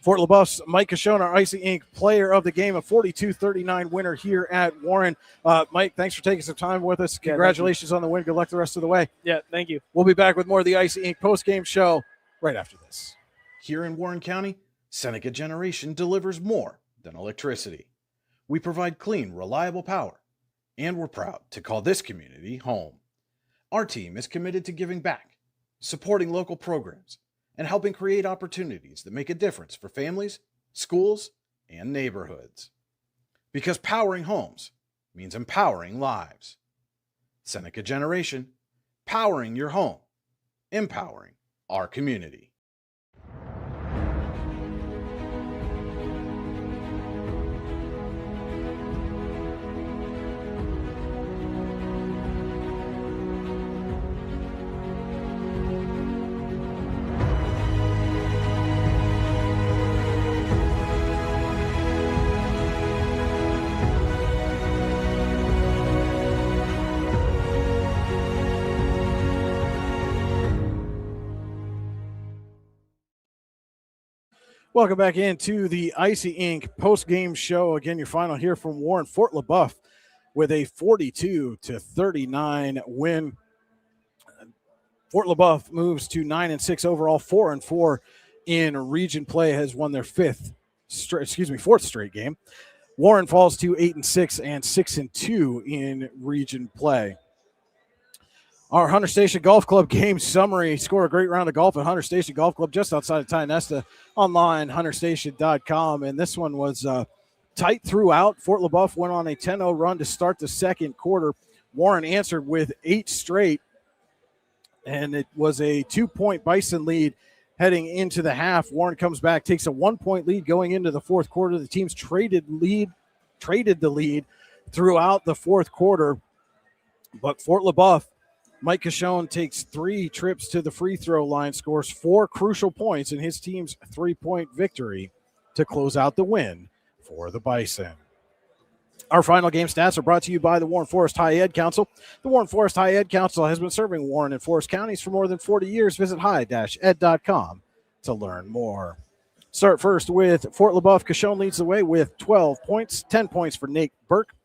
Fort LeBoeuf's Mike Cashone, our Icy Inc. player of the game, a 42-39 winner here at Warren. Mike, thanks for taking some time with us. Congratulations on the win. Good luck the rest of the way. Yeah, thank you. We'll be back with more of the Icy Inc. post-game show right after this. Here in Warren County, Seneca Generation delivers more than electricity. We provide clean, reliable power, and we're proud to call this community home. Our team is committed to giving back, supporting local programs, and helping create opportunities that make a difference for families, schools, and neighborhoods. Because powering homes means empowering lives. Seneca Generation, powering your home, empowering our community. Welcome back into the Icy Inc. post-game show. Again, your final here from Warren. Fort LeBoeuf with a 42-39 win. Fort LeBoeuf moves to 9-6 overall, 4-4 in region play, has won their fourth straight game. Warren falls to 8-6 and 6-2 in region play. Our Hunter Station Golf Club game summary: score a great round of golf at Hunter Station Golf Club just outside of Tionesta, online, hunterstation.com. And this one was tight throughout. Fort LeBoeuf went on a 10-0 run to start the second quarter. Warren answered with 8 straight, and it was a 2-point Bison lead heading into the half. Warren comes back, takes a 1-point lead going into the fourth quarter. The teams traded the lead throughout the fourth quarter, but Fort LeBoeuf, Mike Cashone takes 3 trips to the free throw line, scores 4 crucial points in his team's 3-point victory to close out the win for the Bison. Our final game stats are brought to you by the Warren Forest High Ed Council. The Warren Forest High Ed Council has been serving Warren and Forest counties for more than 40 years. Visit high-ed.com to learn more. Start first with Fort LeBoeuf. Cashone leads the way with 12 points, 10 points for Nate Burke,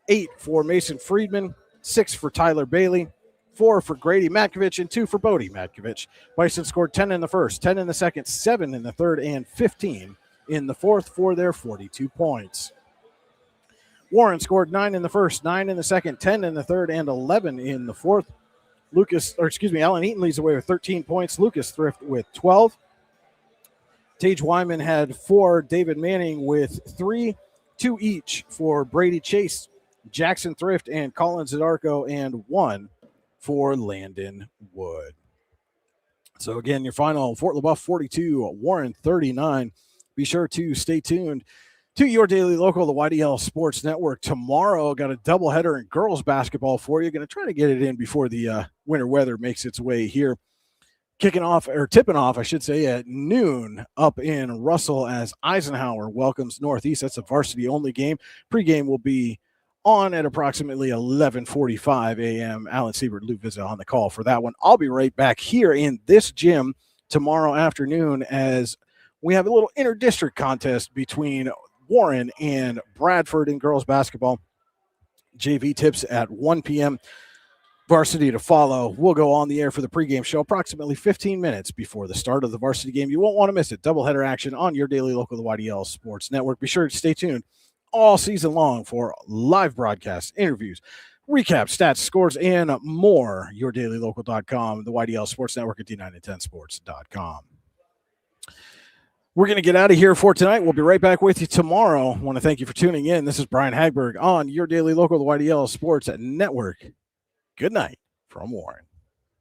8 for Mason Friedman, 6 for Tyler Bailey, 4 for Grady Matkovich, and 2 for Bodie Matkovich. Bison scored 10 in the first, 10 in the second, 7 in the third, and 15 in the fourth for their 42 points. Warren scored 9 in the first, 9 in the second, 10 in the third, and 11 in the fourth. Alan Eaton leads the way with 13 points. Lucas Thrift with 12. Tage Wyman had 4. David Manning with 3. 2 each for Brady Chase, Jackson Thrift, and Colin Zadarko, and 1 for Landon Wood. So again, your final: Fort LeBoeuf 42, Warren 39. Be sure to stay tuned to your daily local, the YDL Sports Network. Tomorrow, got a doubleheader in girls basketball for you. Going to try to get it in before the winter weather makes its way here. Tipping off, I should say, at noon up in Russell as Eisenhower welcomes Northeast. That's a varsity-only game. Pre-game will be on at approximately 11:45 a.m. Alan Siebert, Lou Vizza on the call for that one. I'll be right back here in this gym tomorrow afternoon as we have a little inter-district contest between Warren and Bradford in girls basketball. JV tips at 1 p.m. Varsity to follow. We'll go on the air for the pregame show approximately 15 minutes before the start of the varsity game. You won't want to miss it. Doubleheader action on your daily local, the YDL Sports Network. Be sure to stay tuned all season long for live broadcasts, interviews, recaps, stats, scores, and more. YourDailyLocal.com, the YDL Sports Network at D910sports.com. We're going to get out of here for tonight. We'll be right back with you tomorrow. I want to thank you for tuning in. This is Brian Hagberg on your daily local, the YDL Sports Network. Good night from Warren.